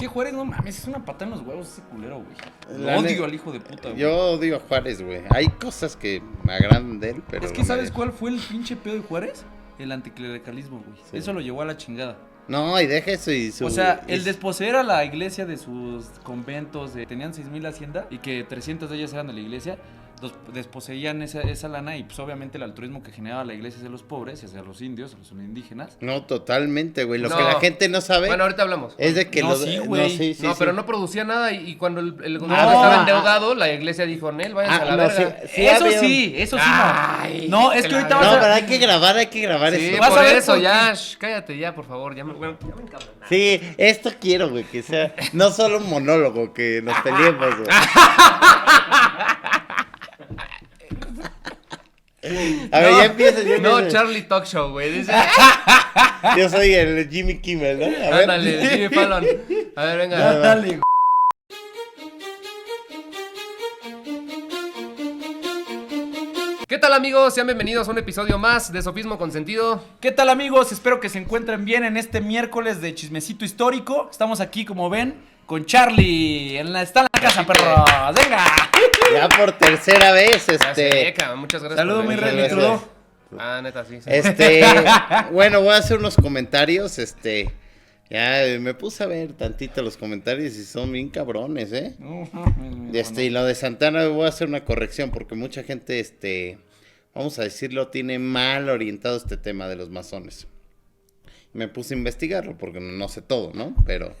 que Juárez, no mames, es una patada en los huevos ese culero, güey. Odio al hijo de puta, güey. Yo odio a Juárez, güey. Hay cosas que me agradan de él, pero... Es que ¿sabes cuál fue el pinche pedo de Juárez? El anticlericalismo, güey. Sí. Eso lo llevó a la chingada. No, y deja eso y su... O sea, el desposeer a la iglesia de sus conventos, tenían 6,000 haciendas y que 300 de ellas eran de la iglesia, desposeían esa lana y pues obviamente el altruismo que generaba la iglesia hacia los pobres, hacia los indios, los indígenas. No, totalmente, güey. Lo que la gente no sabe... Bueno, ahorita hablamos. Es de que no, sí, güey. Pero no producía nada y cuando el gobierno estaba endeudado, la iglesia dijo, Nel, váyanse a la verga. Eso sí, Ay, no, es que ahorita No, pero hay que grabar sí, eso. por eso, ya, cállate ya, por favor, ya me encabroné. Sí, esto quiero, güey, que sea no solo un monólogo, que nos peleemos, güey. A ver, ya empieza. No, Charlie Talk Show, güey, dice. Yo soy el Jimmy Kimmel, ¿no? A ver. Ándale, Jimmy Fallon. A ver, venga. Dale, ¿Qué tal, amigos? Sean bienvenidos a un episodio más de Sofismo con Sentido. ¿Qué tal, amigos? Espero que se encuentren bien en este miércoles de chismecito histórico. Estamos aquí, como ven, con Charlie. Está en la casa, perro. ¡Venga! Ya por tercera vez, Ya sé, cabrón, muchas gracias. Saludos, por mi venir. rey, mi crudo. Neta, sí. Bueno, voy a hacer unos comentarios, ya me puse a ver tantito los comentarios y son bien cabrones, y lo de Santana voy a hacer una corrección porque mucha gente, vamos a decirlo, tiene mal orientado este tema de los masones. Me puse a investigarlo porque no sé todo, ¿no? Pero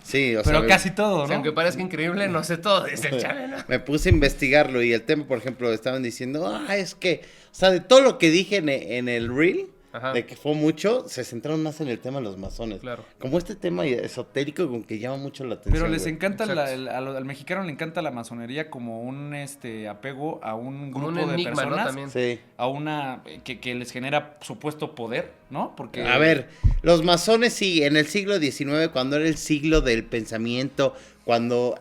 sí, o sea... Pero casi todo, ¿no? Aunque parezca increíble, no sé todo, dice el chale, ¿no? Me puse a investigarlo y el tema, por ejemplo, estaban diciendo, es que, o sea, de todo lo que dije en el reel, Ajá. de que fue mucho, se centraron más en el tema de los masones. Claro. Como este tema esotérico con que llama mucho la atención. Pero les güey. encanta, al mexicano le encanta la masonería como un apego a un Como grupo un de enigma, personas. ¿no? También. Sí. A una que les genera supuesto poder, ¿no? Porque A ver, los masones sí, en el siglo XIX, cuando era el siglo del pensamiento, cuando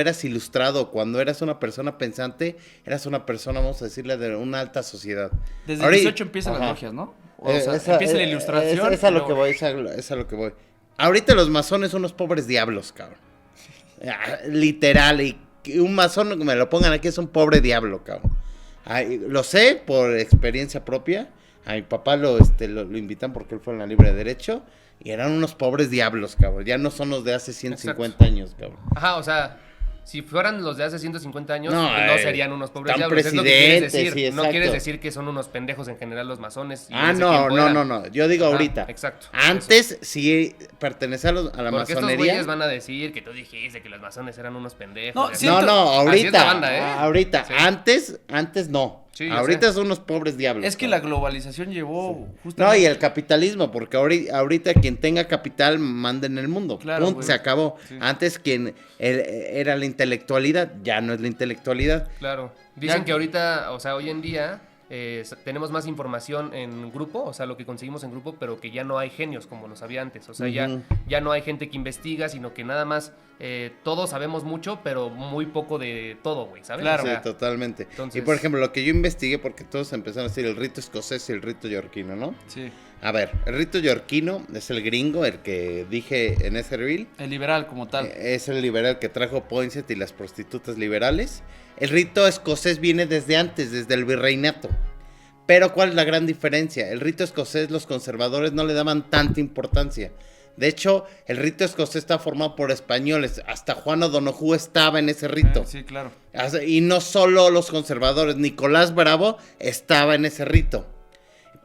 eras ilustrado, cuando eras una persona pensante, eras una persona, vamos a decirle, de una alta sociedad. desde el 18 empiezan las logias, ¿no? O sea, empieza la ilustración. Es a lo que voy, es a lo que voy. Ahorita los masones son unos pobres diablos, cabrón. Literal, y un masón, que me lo pongan aquí, es un pobre diablo, cabrón. Lo sé por experiencia propia. A mi papá lo invitan porque él fue en la libre derecho. Y eran unos pobres diablos, cabrón. Ya no son los de hace 150 años, cabrón. Ajá, o sea, si fueran los de hace 150 años, No, no serían unos pobres tan diablos. Es lo que quieres presidentes, decir. sí, No quieres exacto. decir que son unos pendejos en general los masones. Y en ese No. tiempo eran. Yo digo Ajá, ahorita. exacto. Antes sí pertenecía a la Porque estos masonería. güeyes van a decir que tú dijiste que los masones eran unos pendejos. No, y así. siento- ahorita. Así es la banda, Ahorita. Sí. Antes no. Sí, yo ahorita sé. son unos pobres diablos. Es que la globalización llevó No, justamente... y el capitalismo, porque ahorita quien tenga capital manda en el mundo. Claro, Punto, güey. se acabó. Sí. Antes quien era la intelectualidad, ya no es la intelectualidad. Claro. Dicen Ya- que ahorita, o sea, hoy en día tenemos más información en grupo, o sea, lo que conseguimos en grupo, pero que ya no hay genios como los había antes. O sea, Ujú. ya no hay gente que investiga, sino que nada más todos sabemos mucho, pero muy poco de todo, güey, ¿sabes? Claro. O sea, Sí, totalmente. entonces- Y por ejemplo, lo que yo investigué, porque todos empezaron a decir el rito escocés y el rito yorquino, ¿no? Sí. A ver, el rito yorquino es el gringo, el que dije en ese reel. El liberal como tal. Es el liberal que trajo Poinsett y las prostitutas liberales. El rito escocés viene desde antes, desde el virreinato. Pero ¿cuál es la gran diferencia? El rito escocés los conservadores no le daban tanta importancia. De hecho, el rito escocés está formado por españoles. Hasta Juan O'Donoghue estaba en ese rito. Sí, claro. Y no solo los conservadores, Nicolás Bravo estaba en ese rito.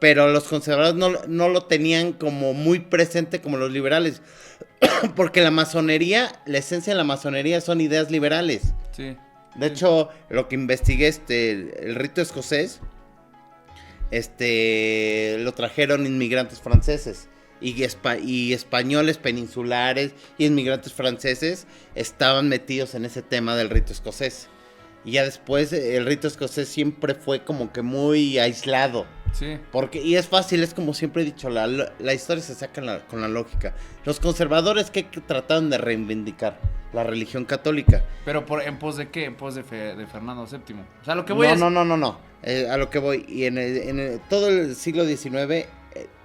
Pero los conservadores no lo tenían como muy presente como los liberales. Porque la masonería, la esencia de la masonería son ideas liberales. Sí. De hecho, lo que investigué, el rito escocés, lo trajeron inmigrantes franceses. Y españoles peninsulares y inmigrantes franceses estaban metidos en ese tema del rito escocés. Y ya después el rito escocés siempre fue como que muy aislado. Sí. Y es fácil, es como siempre he dicho, la historia se saca con la lógica. Los conservadores, ¿qué trataron de reivindicar? La religión católica. Pero ¿en pos de qué? En pos de Fernando VII. O sea, lo que voy No. A lo que voy. Y en todo el siglo XIX,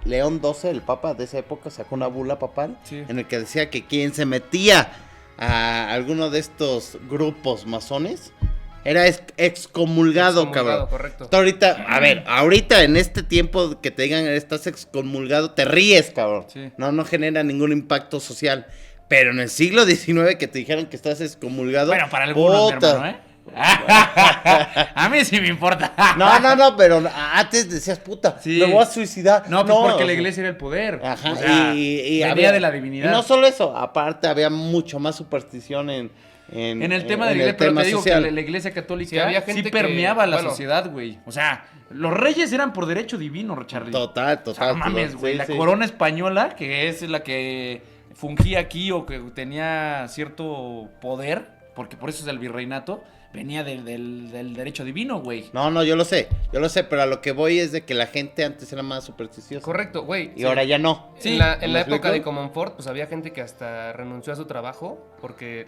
León XII, el papa de esa época, sacó una bula papal Sí. en el que decía que quien se metía a alguno de estos grupos masones, era excomulgado, cabrón. Correcto. Tú ahorita en este tiempo que te digan estás excomulgado, te ríes, cabrón. Sí. No genera ningún impacto social. Pero en el siglo XIX que te dijeron que estás excomulgado. Bueno, para algunos, mi hermano, ¿eh? A mí sí me importa. No, pero antes decías, puta, Sí. me voy a suicidar. No, pues porque la iglesia era el poder. Ajá, O sea, y venía había- de la divinidad. Y no solo eso, aparte había mucho más superstición en el tema de en la iglesia, el pero tema te digo social. que la iglesia católica Sí, había gente sí permeaba que, la bueno. sociedad, güey. O sea, los reyes eran por derecho divino, Charlie. Total. O sea, no mames, total, güey. sí, La sí. corona española, que es la que fungía aquí o que tenía cierto poder, porque por eso es el virreinato, venía del derecho divino, güey. No, yo lo sé, pero a lo que voy es de que la gente antes era más supersticiosa. Correcto, güey. Y ahora ya no. Sí, en la ¿me época explico? de Comonfort, pues había gente que hasta renunció a su trabajo porque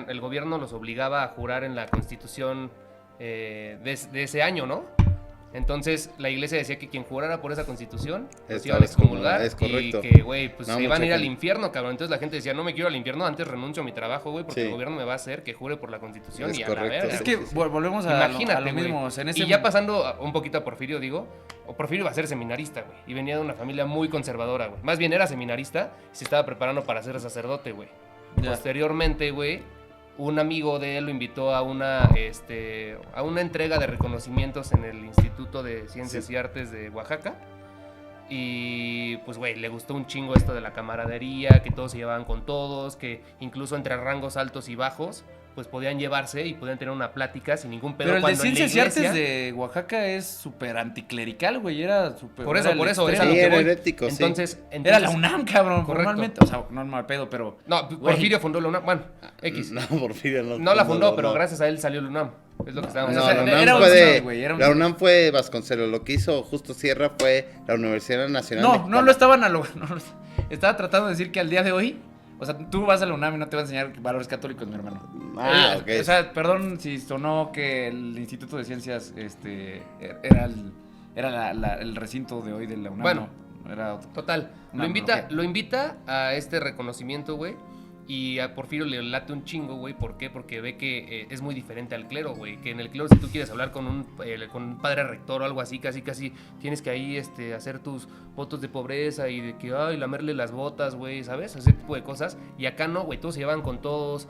el gobierno los obligaba a jurar en la constitución de ese año, ¿no? Entonces la iglesia decía que quien jurara por esa constitución los Estaba iban a excomulgar es correcto. y que, güey, pues No, se iban a mucha ir al gente. infierno, cabrón. Entonces la gente decía, no me quiero al infierno, antes renuncio a mi trabajo, güey, porque Sí. el gobierno me va a hacer que jure por la constitución Es y a correcto. la verga. Es que volvemos a Imagínate, lo mismo. güey. O sea, en ese Y ya pasando un poquito a Porfirio, Porfirio iba a ser seminarista, güey. Y venía de una familia muy conservadora, güey. Más bien era seminarista y se estaba preparando para ser sacerdote, güey. Ya. Posteriormente, güey, un amigo de él lo invitó a una entrega de reconocimientos en el Instituto de Ciencias y Artes de Oaxaca. Y pues, güey, le gustó un chingo esto de la camaradería, que todos se llevaban con todos, que incluso entre rangos altos y bajos, pues podían llevarse y podían tener una plática sin ningún pedo. Pero el de cuando en la Ciencias y iglesia- Artes de Oaxaca es súper anticlerical, güey. Era súper. Por eso, era el es a extremo. lo Sí, que era voy. herético, sí. Entonces, Era la UNAM, cabrón. Correcto. Normalmente. O sea, no mal pedo, pero. No, Güey. Porfirio fundó la UNAM. Bueno, X. No, Porfirio no. No la fundó, no. pero gracias a él salió la UNAM. Es lo que estábamos No, o sea, la diciendo. UNAM era un fue señor, de, güey, era un la señor. UNAM fue Vasconcelos, lo que hizo Justo Sierra fue la Universidad Nacional No, Mexicana. no lo estaban no, estaba tratando de decir que al día de hoy, o sea, tú vas a la UNAM y no te va a enseñar valores católicos, mi hermano. Ok. O sea, perdón si sonó que el Instituto de Ciencias era el recinto de hoy de la UNAM. Bueno. no, era otro. Total, Una lo analogía. invita a este reconocimiento, güey. Y a Porfirio le late un chingo, güey. ¿Por qué? Porque ve que es muy diferente al clero, güey. Que en el clero, si tú quieres hablar con un padre rector o algo así, casi tienes que ahí hacer tus votos de pobreza y de que, ay, lamerle las botas, güey, ¿sabes? Ese tipo de cosas. Y acá no, güey, todos se llevaban con todos.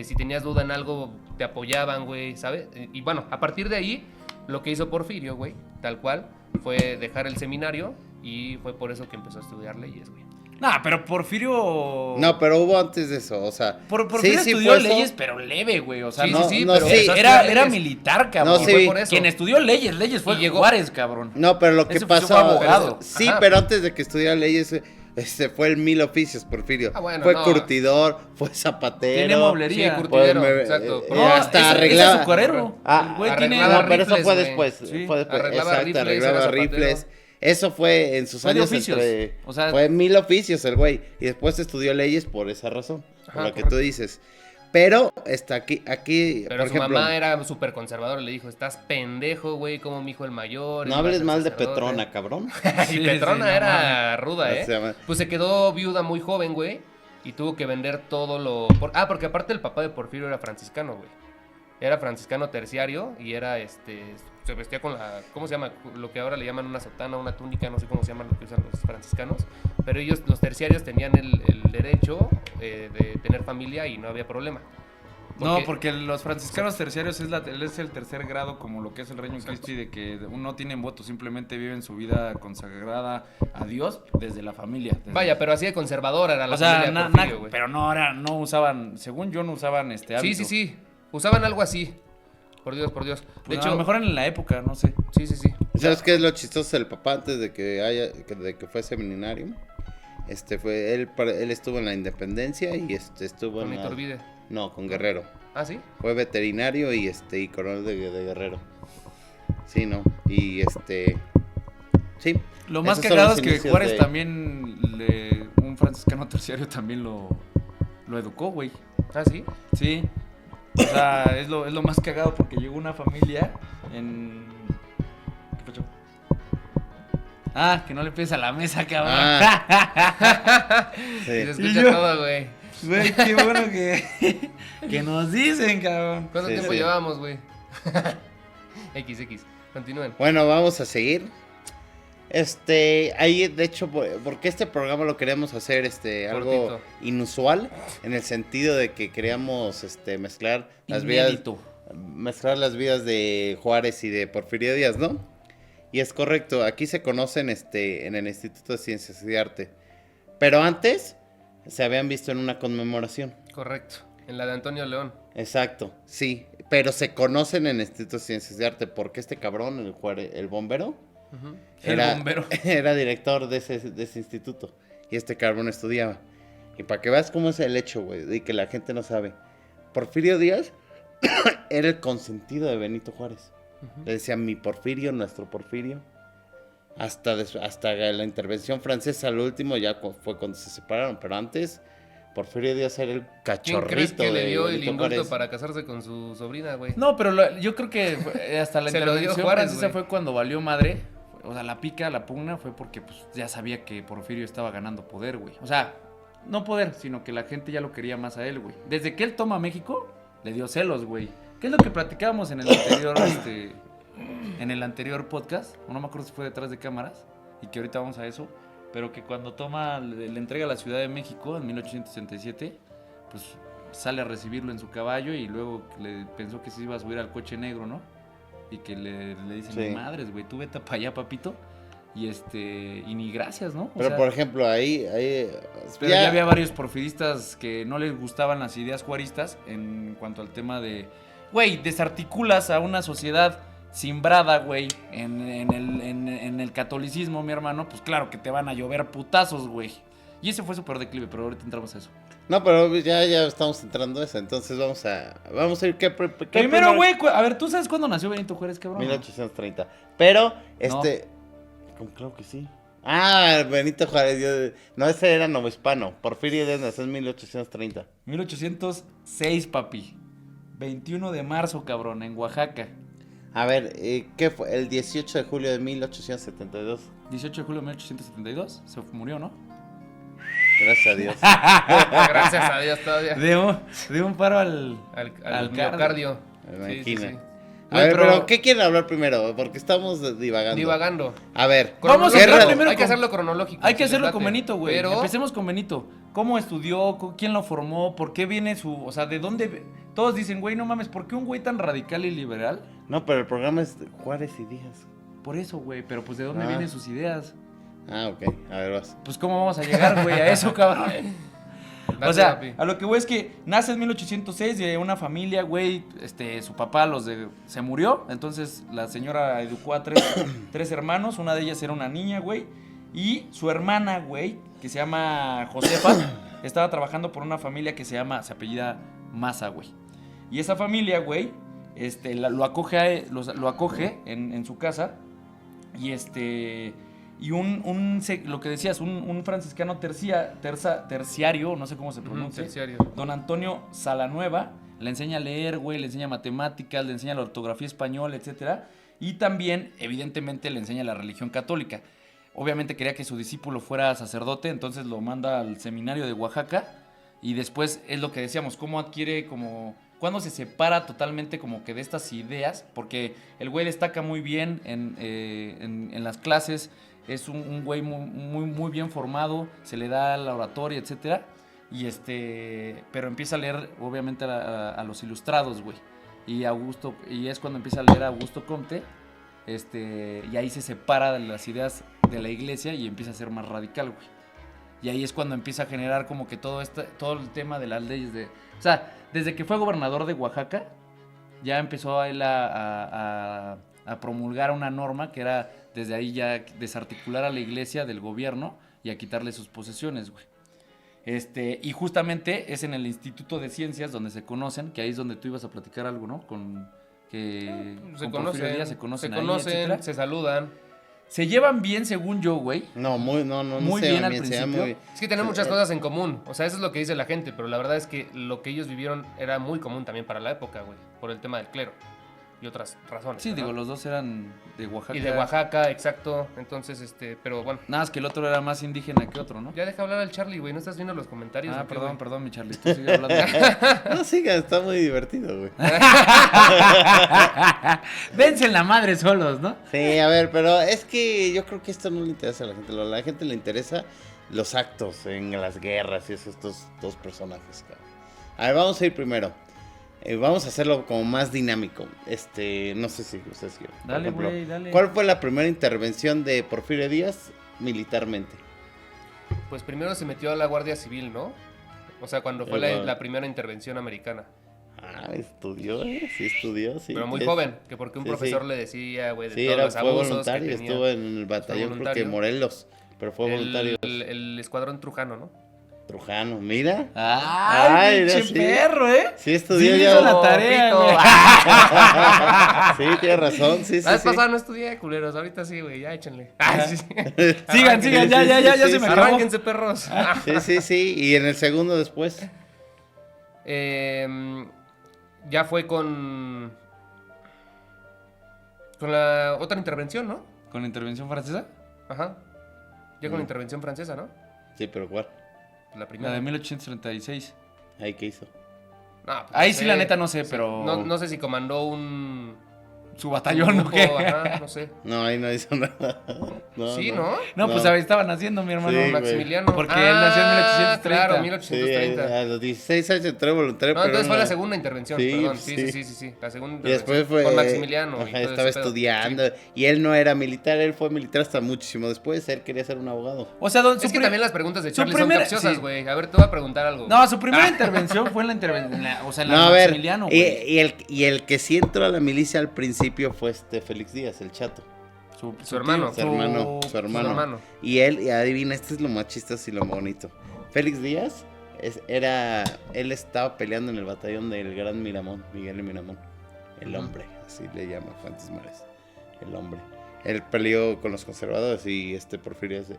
Si tenías duda en algo, te apoyaban, güey, ¿sabes? Y bueno, a partir de ahí, lo que hizo Porfirio, güey, tal cual, fue dejar el seminario y fue por eso que empezó a estudiar leyes, güey. Nah, pero Porfirio. No, pero hubo antes de eso, o sea. Porfirio sí, estudió fue eso. leyes, pero leve, güey. O sea, Sí, no, sí, no, pero sí. empezó a Era estudiar leyes. militar, cabrón. No, Y sí. fue por eso. Quien estudió leyes fue Y llegó- Juárez, cabrón. No, pero lo que Ese pasó. fue abogado. Sí, Ajá. pero antes de que estudiara leyes, fue el Mil Oficios, Porfirio. Ah, bueno, fue no. curtidor, fue zapatero. Tiene mueblería. Sí, curtidero, Pues, exacto. no, No, hasta ese arreglaba. es azucarero. Ah, el güey arreglaba tiene. No, pero eso rifles, fue güey. después. Sí. Fue después. Arreglaba Exacto, rifles, arreglaba era zapatero. rifles. Eso fue en sus Fue de años oficios. entre. O sea- fue Mil Oficios el güey. Y después estudió leyes por esa razón. Por Ajá, lo que correcto. tú dices. Pero está aquí, Pero por su ejemplo. mamá era súper conservadora, le dijo, estás pendejo, güey, como mi hijo el mayor. No iba a hables ser mal de sacerdote". Petrona, cabrón. Y Sí, Petrona sí, no era ruda, O sea, Pues se quedó viuda muy joven, güey, y tuvo que vender todo lo... porque aparte el papá de Porfirio era franciscano, güey. Era franciscano terciario y era, se vestía con la... ¿Cómo se llama? Lo que ahora le llaman una sotana, una túnica, no sé cómo se llaman lo que usan los franciscanos. Pero ellos, los terciarios, tenían el derecho de tener familia y no había problema. No, porque los franciscanos terciarios es el tercer grado, como lo que es el Reino de Cristo, y de que no tienen voto, simplemente viven su vida consagrada a Dios desde la familia. desde- Vaya, pero así de conservadora era la o sea, familia de Porfirio, güey. pero no usaban, según yo no usaban este hábito. Sí. Usaban algo así. Por Dios. De Pues hecho, a lo mejor en la época, no sé. sí. ¿Sabes qué es lo chistoso del papá antes de que de que fue seminario? Él estuvo en la Independencia y estuvo Con en la, Iturbide. no, con Guerrero. ¿Ah, sí? Fue veterinario y y coronel de Guerrero. Sí, no. Y sí. Lo más Esos son cagado los es que inicios Juárez de- también, un franciscano terciario también lo educó, güey. ¿Ah, sí? Sí. O sea, es lo más cagado porque llegó una familia en... ¿Qué pasó? Ah, que no le pegues a la mesa, cabrón. Ah. Y se Sí. escucha Y yo- todo, güey. Güey, qué bueno que nos dicen, cabrón. ¿Cuánto Sí, tiempo sí. llevamos, güey? XX. Continúen. Bueno, vamos a seguir. Ahí, de hecho, porque este programa lo queríamos hacer, algo Cortito. inusual, en el sentido de que queríamos, mezclar Inédito. las vidas de Juárez y de Porfirio Díaz, ¿no? Y es correcto, aquí se conocen, en el Instituto de Ciencias y de Arte, pero antes se habían visto en una conmemoración. Correcto. En la de Antonio León. Exacto, sí, pero se conocen en el Instituto de Ciencias de Arte porque este cabrón, el bombero, Ujú. El bombero. era director de ese instituto y este cabrón estudiaba. Y para que veas cómo es el hecho, güey, y que la gente no sabe, Porfirio Díaz era el consentido de Benito Juárez. Ujú. Le decían mi Porfirio, nuestro Porfirio. Hasta la intervención francesa, al último, ya fue cuando se separaron, pero antes Porfirio Díaz era el ¿Quién cachorrito crees que le de dio el Benito indulto Juárez. para casarse con su sobrina, güey? No, pero yo creo que hasta la Se lo dio intervención Juárez, francesa güey. fue cuando valió madre. O sea, la pica, la pugna fue porque pues, ya sabía que Porfirio estaba ganando poder, güey. O sea, no poder, sino que la gente ya lo quería más a él, güey. Desde que él toma México, le dio celos, güey. ¿Qué es lo que platicábamos en el anterior, en el anterior podcast? O no me acuerdo si fue detrás de cámaras, y que ahorita vamos a eso. Pero que cuando le entrega la Ciudad de México en 1867, pues sale a recibirlo en su caballo y luego le pensó que se iba a subir al coche negro, ¿no? Y que le dicen, Sí. madres, güey, tú vete para allá, papito. Y ni gracias, ¿no? O Pero sea, por ejemplo, ahí pero ya había varios porfiristas que no les gustaban las ideas juaristas en cuanto al tema de, güey, desarticulas a una sociedad simbrada, güey, en el catolicismo, mi hermano, pues claro que te van a llover putazos, güey. Y ese fue súper declive, pero ahorita entramos a eso. No, pero ya estamos entrando a eso, entonces vamos a ir, ¿qué Primero, güey, a ver, ¿tú sabes cuándo nació Benito Juárez, cabrón? 1830. Pero, creo que sí. Ah, Benito Juárez, no, ese era novohispano. Porfirio Díaz nació en 1830. 1806, papi. 21 de marzo, cabrón, en Oaxaca. A ver, ¿qué fue? El 18 de julio de 1872. 18 de julio de 1872, se murió, ¿no? Gracias a Dios. Gracias a Dios todavía. De un paro al Al miocardio. Me Sí, sí, imagino. sí. A Güey, ver, pero- pero ¿qué quieren hablar primero? Porque estamos divagando. Divagando. A ver, Vamos a ¿qué hablar raro? primero Hay que con- hacerlo cronológico. Hay que si les hacerlo late. con Benito, güey. Pero Empecemos con Benito. ¿Cómo estudió? ¿Quién lo formó? ¿Por qué viene o sea, de dónde? Todos dicen, güey, no mames, ¿por qué un güey tan radical y liberal? No, pero el programa es Juárez y Díaz. Por eso, güey, pero pues ¿de dónde Ah. vienen sus ideas? Ah, ok. A ver, vas. Pues ¿cómo vamos a llegar, güey, a eso, cabrón? Date, O sea, papi. a lo que voy es que nace en 1806 de una familia, güey, su papá se murió, entonces la señora educó a tres hermanos, una de ellas era una niña, güey, y su hermana, güey, que se llama Josefa, estaba trabajando por una familia que se apellida Maza, güey. Y esa familia, güey, lo acoge en su casa y lo que decías, un franciscano terciario, no sé cómo se Ujú, pronuncia, terciario. don Antonio Salanueva, le enseña a leer, güey, le enseña matemáticas, le enseña la ortografía española, etcétera, y también, evidentemente, le enseña la religión católica. Obviamente quería que su discípulo fuera sacerdote, entonces lo manda al seminario de Oaxaca, y después es lo que decíamos, cómo adquiere cuando se separa totalmente como que de estas ideas, porque el güey destaca muy bien en las clases, es un güey muy bien formado, se le da la oratoria, etcétera, pero empieza a leer obviamente a los ilustrados, güey, y es cuando empieza a leer a Augusto Comte, y ahí se separa de las ideas de la iglesia y empieza a ser más radical, güey. Y ahí es cuando empieza a generar como que todo el tema de las leyes o sea, desde que fue gobernador de Oaxaca, ya empezó a él a promulgar una norma que era desde ahí ya desarticular a la iglesia del gobierno y a quitarle sus posesiones, güey. Y justamente es en el Instituto de Ciencias donde se conocen, que ahí es donde tú ibas a platicar algo, ¿no? Se con Porfirio Díaz, conocen, ahí, etcétera. se saludan. Se llevan bien, según yo, güey. No, Muy se bien llama al se llama principio. muy- Es que tienen muchas cosas en común. O sea, eso es lo que dice la gente. Pero la verdad es que lo que ellos vivieron era muy común también para la época, güey. Por el tema del clero. y otras razones. Sí, ¿verdad? digo, los dos eran de Oaxaca. Y de Oaxaca, exacto. Entonces, pero bueno. Nada más que el otro era más indígena que otro, ¿no? Ya deja hablar al Charlie, güey. No estás viendo los comentarios. Ah, ¿o qué, perdón, güey? perdón, mi Charlie. Tú sigue hablando. No sigan, está muy divertido, güey. Dense en la madre solos, ¿no? Sí, a ver, pero es que yo creo que esto no le interesa a la gente. A la gente le interesa los actos en las guerras y esos dos personajes, cabrón. A ver, vamos a ir primero. Vamos a hacerlo como más dinámico. No sé si ustedes quieren. Por Dale, ejemplo, güey, dale. ¿cuál fue la primera intervención de Porfirio Díaz militarmente? Pues primero se metió a la Guardia Civil, ¿no? O sea, cuando fue la primera intervención americana. Ah, estudió, sí estudió, sí. Pero muy joven, que porque un Sí, profesor sí. le decía, güey, de Sí, todos los fue abusos voluntario, que tenía. estuvo en el batallón, creo que voluntario. Morelos, pero fue voluntario. El escuadrón Trujano, ¿no? Trujano, mira. ¡Ay, mira, pinche sí. perro, eh! Sí estudió Sí, ya. hizo la tarea, Pito. güey. Sí, tienes razón, sí, sí, La vez sí. pasada no estudié, culeros. Ahorita sí, güey, ya échenle. Sí, sí. Sigan, sigan, ya Sí, se me acabó. Arránquense, perros. Sí, sí, sí. Y en el segundo después. Ya fue con la otra intervención, ¿no? ¿Con la intervención francesa? Ajá. Ya con la intervención francesa, ¿no? Sí, pero ¿cuál? La La primera. de 1836. Ahí, ¿qué hizo? No, pues Ahí no sí, la neta, no sé, pero... No sé si comandó un Su batallón, ¿o grupo, qué? ajá, no sé. No, ahí no hizo nada. Sí, ¿no? No, pues No. ahí estaban haciendo, mi hermano. Sí, güey. Maximiliano. Porque él nació en 1830. Claro, Sí, 1830. a los 16 años entró voluntario. No, pero entonces fue no- la segunda intervención, Sí, perdón. sí. Sí. La segunda Y después fue. con Maximiliano. y Ajá, todo estaba ese pedo. estudiando. Sí. Y él no era militar, él fue militar hasta muchísimo después. Él quería ser un abogado. O sea, Es que también las preguntas de su Charlie primera- son capciosas, sí. güey. A ver, te voy a preguntar algo. No, su primera intervención fue en la intervención, o sea, en la No, a de ver. Maximiliano, güey. Y el que sí entró a la milicia al principio fue Félix Díaz, el chato. Su hermano. Su hermano. Su hermano. Y él, y adivina, este es lo más chistoso y lo bonito. Félix Díaz él estaba peleando en el batallón del Gran Miramón, Miguel Miramón. El hombre, así le llama Fuentes Mares. El hombre. Él peleó con los conservadores y Porfirio Ese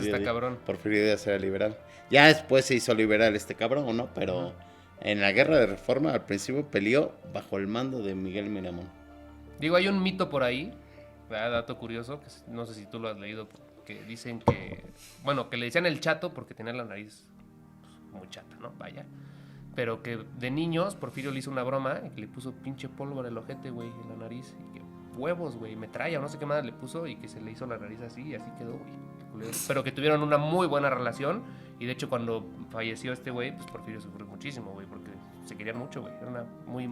está cabrón. Porfirio Díaz era liberal. Ya después se hizo liberal cabrón, ¿o no? Pero en la guerra de reforma al principio peleó bajo el mando de Miguel Miramón. Digo, hay un mito por ahí, dato curioso, que no sé si tú lo has leído, que dicen que, bueno, que le decían el chato porque tenía la nariz pues, muy chata, ¿no? Vaya. Pero que de niños Porfirio le hizo una broma y que le puso pinche polvo en el ojete, güey, en la nariz. Y que huevos, güey, metralla o no sé qué más le puso y que se le hizo la nariz así y así quedó, güey. Qué culero. Pero que tuvieron una muy buena relación y de hecho cuando falleció este güey, pues Porfirio sufrió muchísimo, güey, porque se querían mucho, güey. Eran muy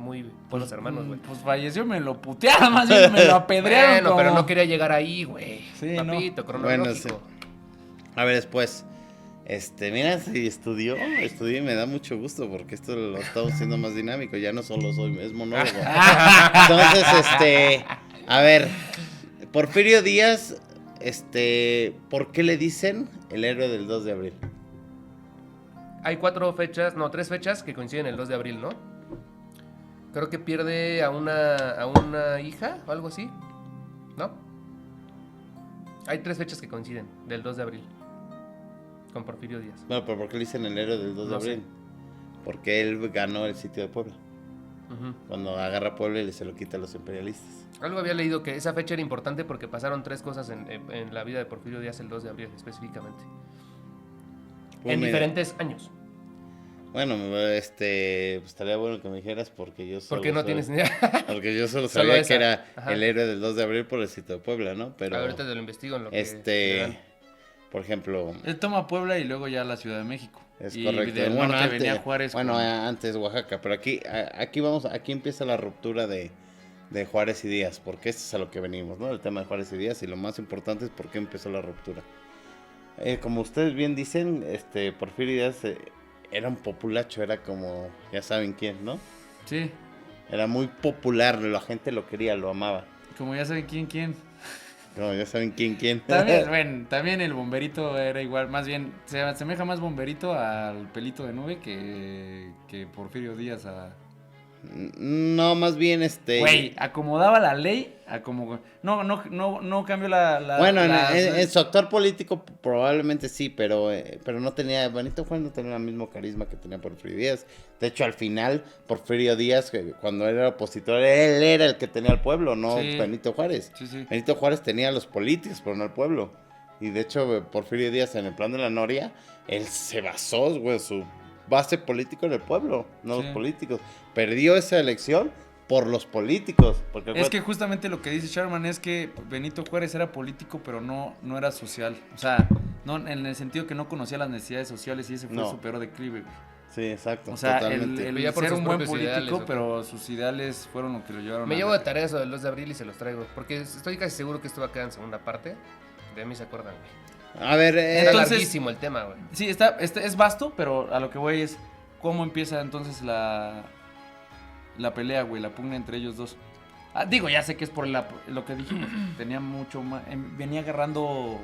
buenos hermanos, güey. Pues falleció, me lo putearon, más bien me lo apedrearon. Bueno, como- pero no quería llegar ahí, güey. Sí, Papito, no. cronológico. Bueno, A ver, después. Mira, si estudió y me da mucho gusto porque esto lo estamos haciendo más dinámico. Ya no solo es monólogo. Entonces, a ver, Porfirio Díaz, ¿por qué le dicen el héroe del 2 de abril? Hay 3 fechas que coinciden el 2 de abril, ¿no? Creo que pierde a una hija o algo así, ¿no? Hay 3 fechas que coinciden del 2 de abril con Porfirio Díaz. Bueno, pero ¿por qué le dicen el héroe del 2 de No sé. abril? Porque él ganó el sitio de Puebla. Ujú. Cuando agarra Puebla y se lo quita a los imperialistas. Algo había leído que esa fecha era importante porque pasaron 3 cosas en la vida de Porfirio Díaz el 2 de abril específicamente. Pues En mira, diferentes años. Bueno, pues estaría bueno que me dijeras porque yo solo ¿Por qué no soy- tienes ni idea? Porque yo solo Solo sabía esa. que era Ajá. el héroe del 2 de abril por el sitio de Puebla, ¿no? Pero, Ahorita te lo investigo en lo que... te dan. por ejemplo, Él toma Puebla y luego ya la Ciudad de México. es y correcto. del Bueno, norte antes, venía Juárez. bueno, con- antes Oaxaca, pero aquí empieza la ruptura de Juárez y Díaz, porque esto es a lo que venimos, ¿no? El tema de Juárez y Díaz, y lo más importante es por qué empezó la ruptura. Como ustedes bien dicen, Porfirio Díaz era un populacho, era como, ya saben quién, ¿no? Sí, Era muy popular, la gente lo quería, lo amaba. como ya saben quién. No, ya saben quién. También, bueno, también el bomberito era igual, más bien, se asemeja más bomberito al pelito de nube que Porfirio Díaz No, más bien Güey, acomodaba la ley a como... No cambió la... Bueno, en su actor político probablemente sí, pero no tenía... Benito Juárez no tenía el mismo carisma que tenía Porfirio Díaz. De hecho, al final, Porfirio Díaz, cuando era opositor, él era el que tenía al pueblo, no Sí. Benito Juárez. Sí. Benito Juárez tenía a los políticos, pero no al pueblo. Y de hecho, Porfirio Díaz, en el plan de la Noria, él se basó, güey, su base político en el pueblo, no los políticos. Perdió esa elección por los políticos. Porque Es que justamente lo que dice Sherman es que Benito Juárez era político, pero no era social. O sea, no en el sentido que no conocía las necesidades sociales y ese fue su peor declive, güey. Sí, exacto. O sea, totalmente. el Veía por ser sus un buen propios político, ideales, pero sus ideales fueron lo que lo llevaron Me a... llevo de tarea eso del 2 de abril y se los traigo. Porque estoy casi seguro que esto va a quedar en segunda parte. De mí se acuerdan, güey. A ver, Está Entonces- larguísimo el tema, güey. Sí, es vasto, pero a lo que voy es cómo empieza entonces la pelea, güey, la pugna entre ellos dos. Digo, ya sé que es por lo que dijimos. Tenía mucho más... venía agarrando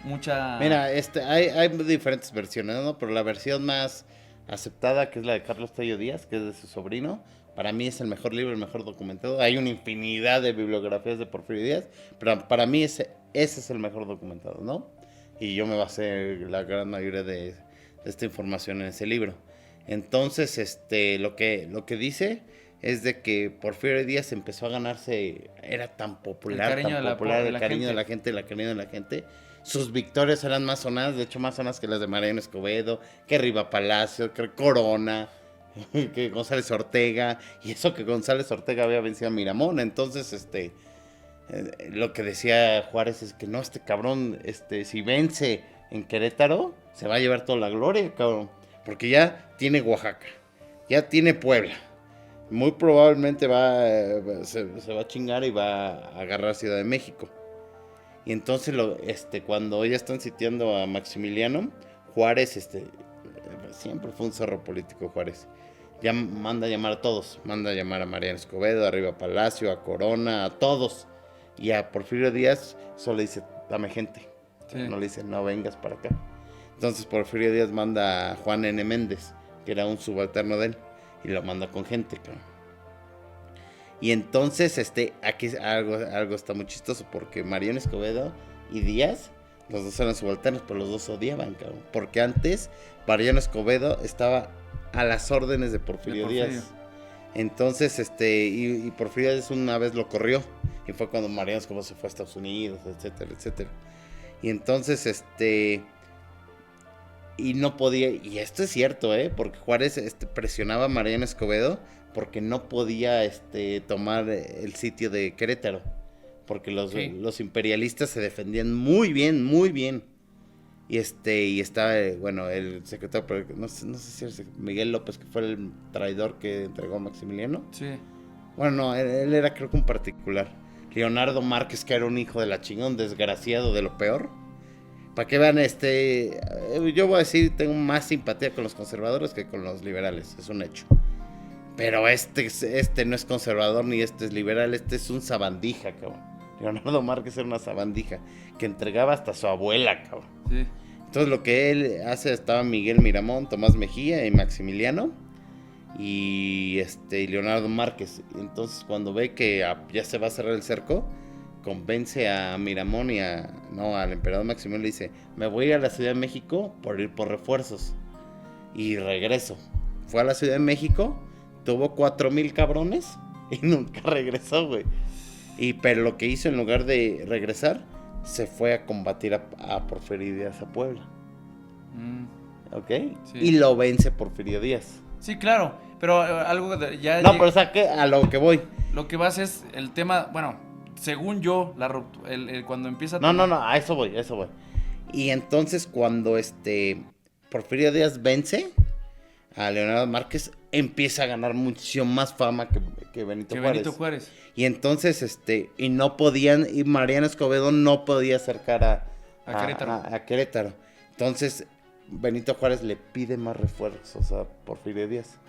mucha... mira, hay diferentes versiones, ¿no? Pero la versión más aceptada, que es la de Carlos Tello Díaz, que es de su sobrino, para mí es el mejor libro, el mejor documentado. Hay una infinidad de bibliografías de Porfirio Díaz, pero para mí ese es el mejor documentado, ¿no? Y yo me basé la gran mayoría de esta información en ese libro. Entonces, lo que dice es de que Porfirio Díaz empezó a ganarse, era tan popular, El cariño de la cariño de gente. la cariño de la gente. Sus victorias eran más sonadas, de hecho más sonadas que las de Mariano Escobedo, que Riva Palacio, que Corona, que González Ortega, y eso que González Ortega había vencido a Miramón. Entonces, lo que decía Juárez es que no, este cabrón, si vence en Querétaro, se va a llevar toda la gloria, cabrón, porque ya tiene Oaxaca, ya tiene Puebla, muy probablemente se va a chingar y va a agarrar Ciudad de México. Y entonces cuando ya están sitiando a Maximiliano, Juárez siempre fue un zorro político. Juárez ya manda a llamar a todos, manda a llamar a Mariano Escobedo, a Riva Palacio, a Corona, a todos, y a Porfirio Díaz solo le dice dame gente, no le dice no vengas para acá. Entonces Porfirio Díaz manda a Juan N. Méndez, que era un subalterno de él, y lo manda con gente, cabrón. Y entonces, aquí algo está muy chistoso, porque Mariano Escobedo y Díaz, los dos eran subalternos, pero los dos odiaban, cabrón. Porque antes, Mariano Escobedo estaba a las órdenes de Porfirio Díaz. Entonces, y Porfirio Díaz una vez lo corrió, y fue cuando Mariano Escobedo se fue a Estados Unidos, etcétera, etcétera. Y entonces, y no podía, y esto es cierto, porque Juárez presionaba a Mariano Escobedo porque no podía tomar el sitio de Querétaro, porque los imperialistas se defendían muy bien, muy bien. Y estaba, bueno, el secretario, no sé si es Miguel López, que fue el traidor que entregó a Maximiliano. Sí. Bueno, no, él era creo que un particular. Leonardo Márquez, que era un hijo de la chingón, desgraciado de lo peor. Para que vean, yo voy a decir, tengo más simpatía con los conservadores que con los liberales, es un hecho. Pero este no es conservador ni este es liberal, este es un sabandija, cabrón. Leonardo Márquez era una sabandija que entregaba hasta a su abuela, cabrón. Sí. Entonces lo que él hace, estaba Miguel Miramón, Tomás Mejía y Maximiliano y Leonardo Márquez. Entonces cuando ve que ya se va a cerrar el cerco, convence a Miramón y al emperador Maximiliano, le dice, me voy a ir a la Ciudad de México por ir por refuerzos y regreso. Fue a la Ciudad de México, tuvo 4,000 cabrones y nunca regresó, güey. Pero lo que hizo, en lugar de regresar, se fue a combatir a Porfirio Díaz a Puebla. ¿Ok? Sí. Y lo vence Porfirio Díaz. Sí, claro, pero algo ya... No, pero a lo que voy. Lo que vas es el tema, bueno, según yo, cuando empieza... No, a eso voy. Y entonces cuando Porfirio Díaz vence a Leonardo Márquez, empieza a ganar mucho más fama que Benito Juárez. Y entonces, y no podían, y Mariano Escobedo no podía acercar a Querétaro. Entonces, Benito Juárez le pide más refuerzos a Porfirio Díaz.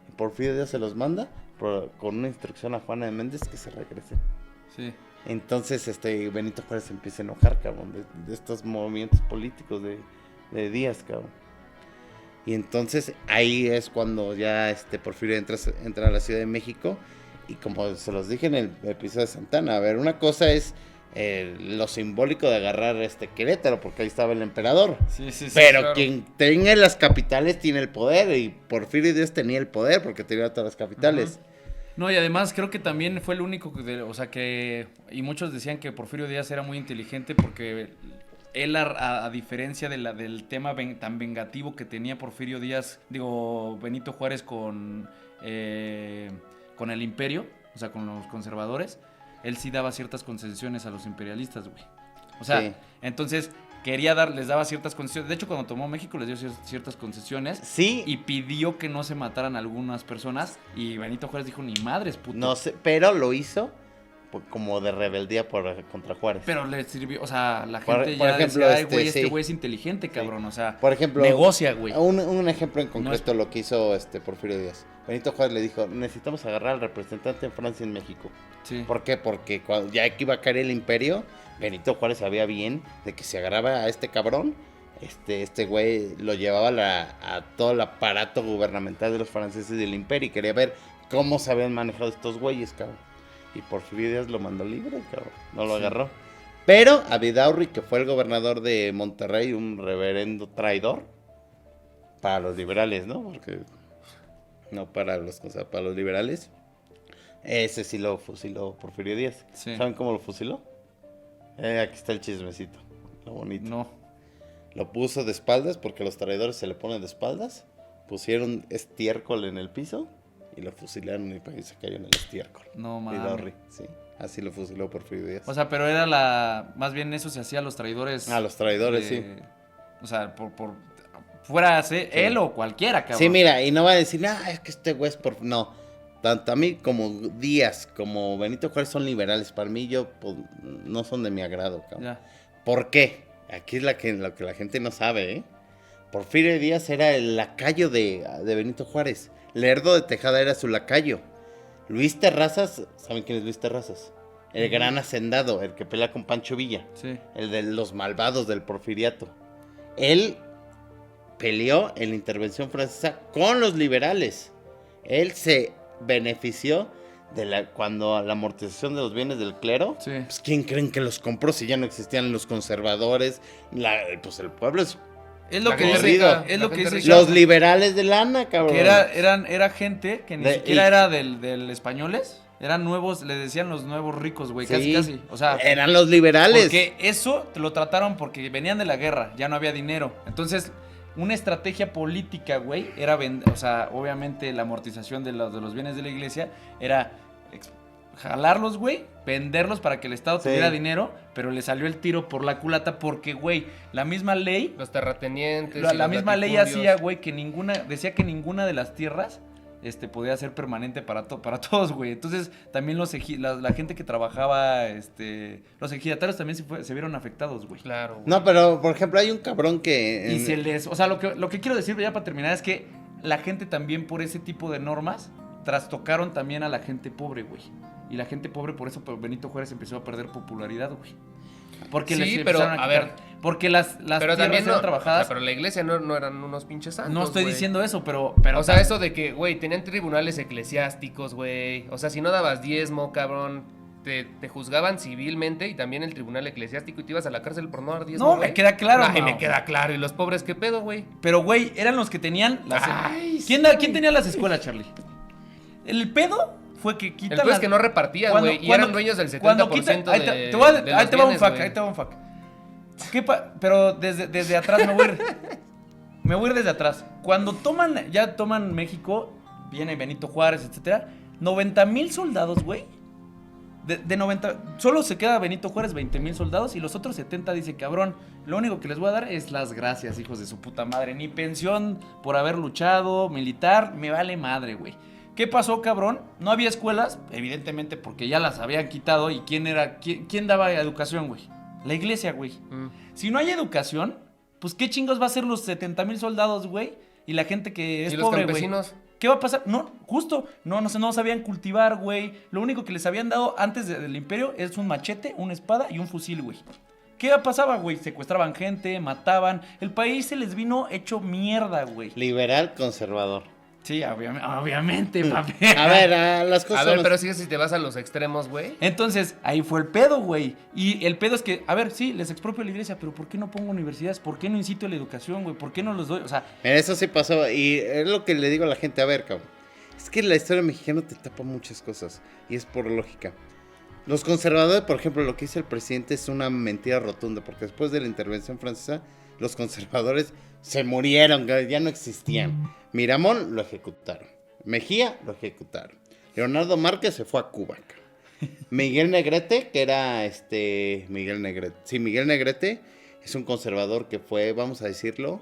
Y Porfirio Díaz se los manda con una instrucción a Juana de Méndez que se regrese. Sí. Entonces, Benito Juárez se empieza a enojar, cabrón, de estos movimientos políticos de Díaz, cabrón. Y entonces ahí es cuando ya Porfirio entra a la Ciudad de México. Y como se los dije en el episodio de Santana, a ver, una cosa es lo simbólico de agarrar Querétaro, porque ahí estaba el emperador. Sí, pero claro. quien tenga las capitales tiene el poder. Y Porfirio Díaz tenía el poder porque tenía todas las capitales. No, y además creo que también fue el único y muchos decían que Porfirio Díaz era muy inteligente porque él, a diferencia del tema tan vengativo que tenía Porfirio Díaz, Benito Juárez con el imperio, o sea, con los conservadores, él sí daba ciertas concesiones a los imperialistas, güey. O sea, Sí. entonces les daba ciertas concesiones. De hecho, cuando tomó México les dio ciertas concesiones. Sí. Y pidió que no se mataran algunas personas. Y Benito Juárez dijo, ni madres, puto. No sé, pero lo hizo como de rebeldía contra Juárez. Pero le sirvió, o sea, la Por gente ya ejemplo, decía, ay, güey, sí. este güey es inteligente, cabrón. O sea, Por ejemplo, negocia, güey. Un ejemplo en concreto No es- lo que hizo Porfirio Díaz. Benito Juárez le dijo, necesitamos agarrar al representante en Francia y en México. Sí. ¿Por qué? Porque ya que iba a caer el imperio, Benito Juárez sabía bien de que si agarraba a este cabrón, este güey lo llevaba a todo el aparato gubernamental de los franceses y del imperio y quería ver cómo se habían manejado estos güeyes, cabrón. Y Porfirio Díaz lo mandó libre, cabrón. No lo agarró. Pero a Vidaurri, que fue el gobernador de Monterrey, un reverendo traidor, para los liberales, ¿no? Porque no para para los liberales. Ese sí lo fusiló Porfirio Díaz. Sí. ¿Saben cómo lo fusiló? Aquí está el chismecito. Lo bonito. No. Lo puso de espaldas, porque los traidores se le ponen de espaldas. Pusieron estiércol en el piso y lo fusilaron y se cayó en el estiércol. No, mames. Vidaurri, sí. Así lo fusiló Porfirio Díaz. O sea, pero más bien eso se hacía a los traidores. A los traidores, sí. O sea, fuera él o cualquiera, cabrón. Sí, mira, y no va a decir, es que este güey es no. Tanto a mí como Díaz, como Benito Juárez son liberales. Para mí, pues, no son de mi agrado, cabrón. Ya. ¿Por qué? Aquí es lo que la gente no sabe, ¿eh? Porfirio Díaz era el lacayo de Benito Juárez. Lerdo de Tejada era su lacayo. Luis Terrazas, ¿saben quién es Luis Terrazas? El gran hacendado, el que pelea con Pancho Villa. Sí. El de los malvados del porfiriato. Él peleó en la intervención francesa con los liberales. Él se benefició cuando la amortización de los bienes del clero. Sí. Pues, ¿quién creen que los compró si ya no existían los conservadores? Pues el pueblo es... Es lo La que gente dice, rica, es la lo que gente dice rica. Los liberales de lana, cabrón. que era gente que ni siquiera y- era del españoles. Eran nuevos, le decían los nuevos ricos, güey, Sí, casi. O sea, eran los liberales. porque eso te lo trataron porque venían de la guerra, ya no había dinero. Entonces, una estrategia política, güey, era o sea, obviamente la amortización de los bienes de la iglesia era jalarlos, güey, venderlos para que el Estado Sí. tuviera dinero, pero le salió el tiro por la culata porque, güey, la misma ley, Los terratenientes. la y los misma ley latifundios. hacía, güey, decía que ninguna de las tierras podía ser permanente para todos, güey. Entonces, también la gente que trabajaba, los ejidatarios también se vieron afectados, güey. Claro. güey. No, pero por ejemplo hay un cabrón que... Y o sea, lo que quiero decir ya para terminar es que la gente también por ese tipo de normas trastocaron también a la gente pobre, güey. Y la gente pobre, por eso Benito Juárez empezó a perder popularidad, güey. Porque Sí, les pero, empezaron a ver, porque las pero tierras también eran no, trabajadas. o sea, pero la iglesia no eran unos pinches santos. No estoy güey. diciendo eso, pero O sea, eso de que, güey, tenían tribunales eclesiásticos, güey. O sea, si no dabas diezmo, cabrón, te juzgaban civilmente y también el tribunal eclesiástico y te ibas a la cárcel por no dar diezmo. No, güey. me queda claro, Ay, Mau. me queda claro. ¿Y los pobres qué pedo, güey? Pero, güey, eran los que tenían Ay, ¿Quién tenía las escuelas, Charlie? El pedo fue que El quitan pedo es que no repartían, güey. Y eran dueños del 70% ahí de te va de ahí los te va un bienes, fac, güey. ahí te va un fac. Pero desde atrás me voy a ir. Me voy a ir desde atrás. Cuando toman México, viene Benito Juárez, etcétera, 90,000 soldados, güey. De 90, solo se queda Benito Juárez, 20,000 soldados, y los otros 70 dice, cabrón, lo único que les voy a dar es las gracias, hijos de su puta madre. Ni pensión por haber luchado, militar, me vale madre, güey. ¿Qué pasó, cabrón? No había escuelas, evidentemente porque ya las habían quitado. ¿Y quién daba educación, güey? La iglesia, güey. Si no hay educación, pues qué chingos va a ser los 70,000 soldados, güey, y la gente que es ¿Y los pobre, güey. campesinos? ¿Qué va a pasar? No, justo, no sabían cultivar, güey. Lo único que les habían dado antes del imperio es un machete, una espada y un fusil, güey. ¿Qué pasaba, güey? Secuestraban gente, mataban. El país se les vino hecho mierda, güey. Liberal conservador. Sí, obviamente, papi. A ver, las cosas. A ver, pero sí, si te vas a los extremos, güey. Entonces, ahí fue el pedo, güey. Y el pedo es que, a ver, sí, les expropio a la iglesia, pero ¿por qué no pongo universidades? ¿Por qué no incito a la educación, güey? ¿Por qué no los doy? O sea, Mira, eso sí pasó. Y es lo que le digo a la gente. A ver, cabrón. Es que la historia mexicana te tapa muchas cosas. Y es por lógica. Los conservadores, por ejemplo, lo que dice el presidente es una mentira rotunda. Porque después de la intervención francesa, los conservadores se murieron, ya no existían. Miramón lo ejecutaron. Mejía lo ejecutaron. Leonardo Márquez se fue a Cuba. Miguel Negrete, que era Miguel Negrete. Sí, Miguel Negrete es un conservador que fue, vamos a decirlo,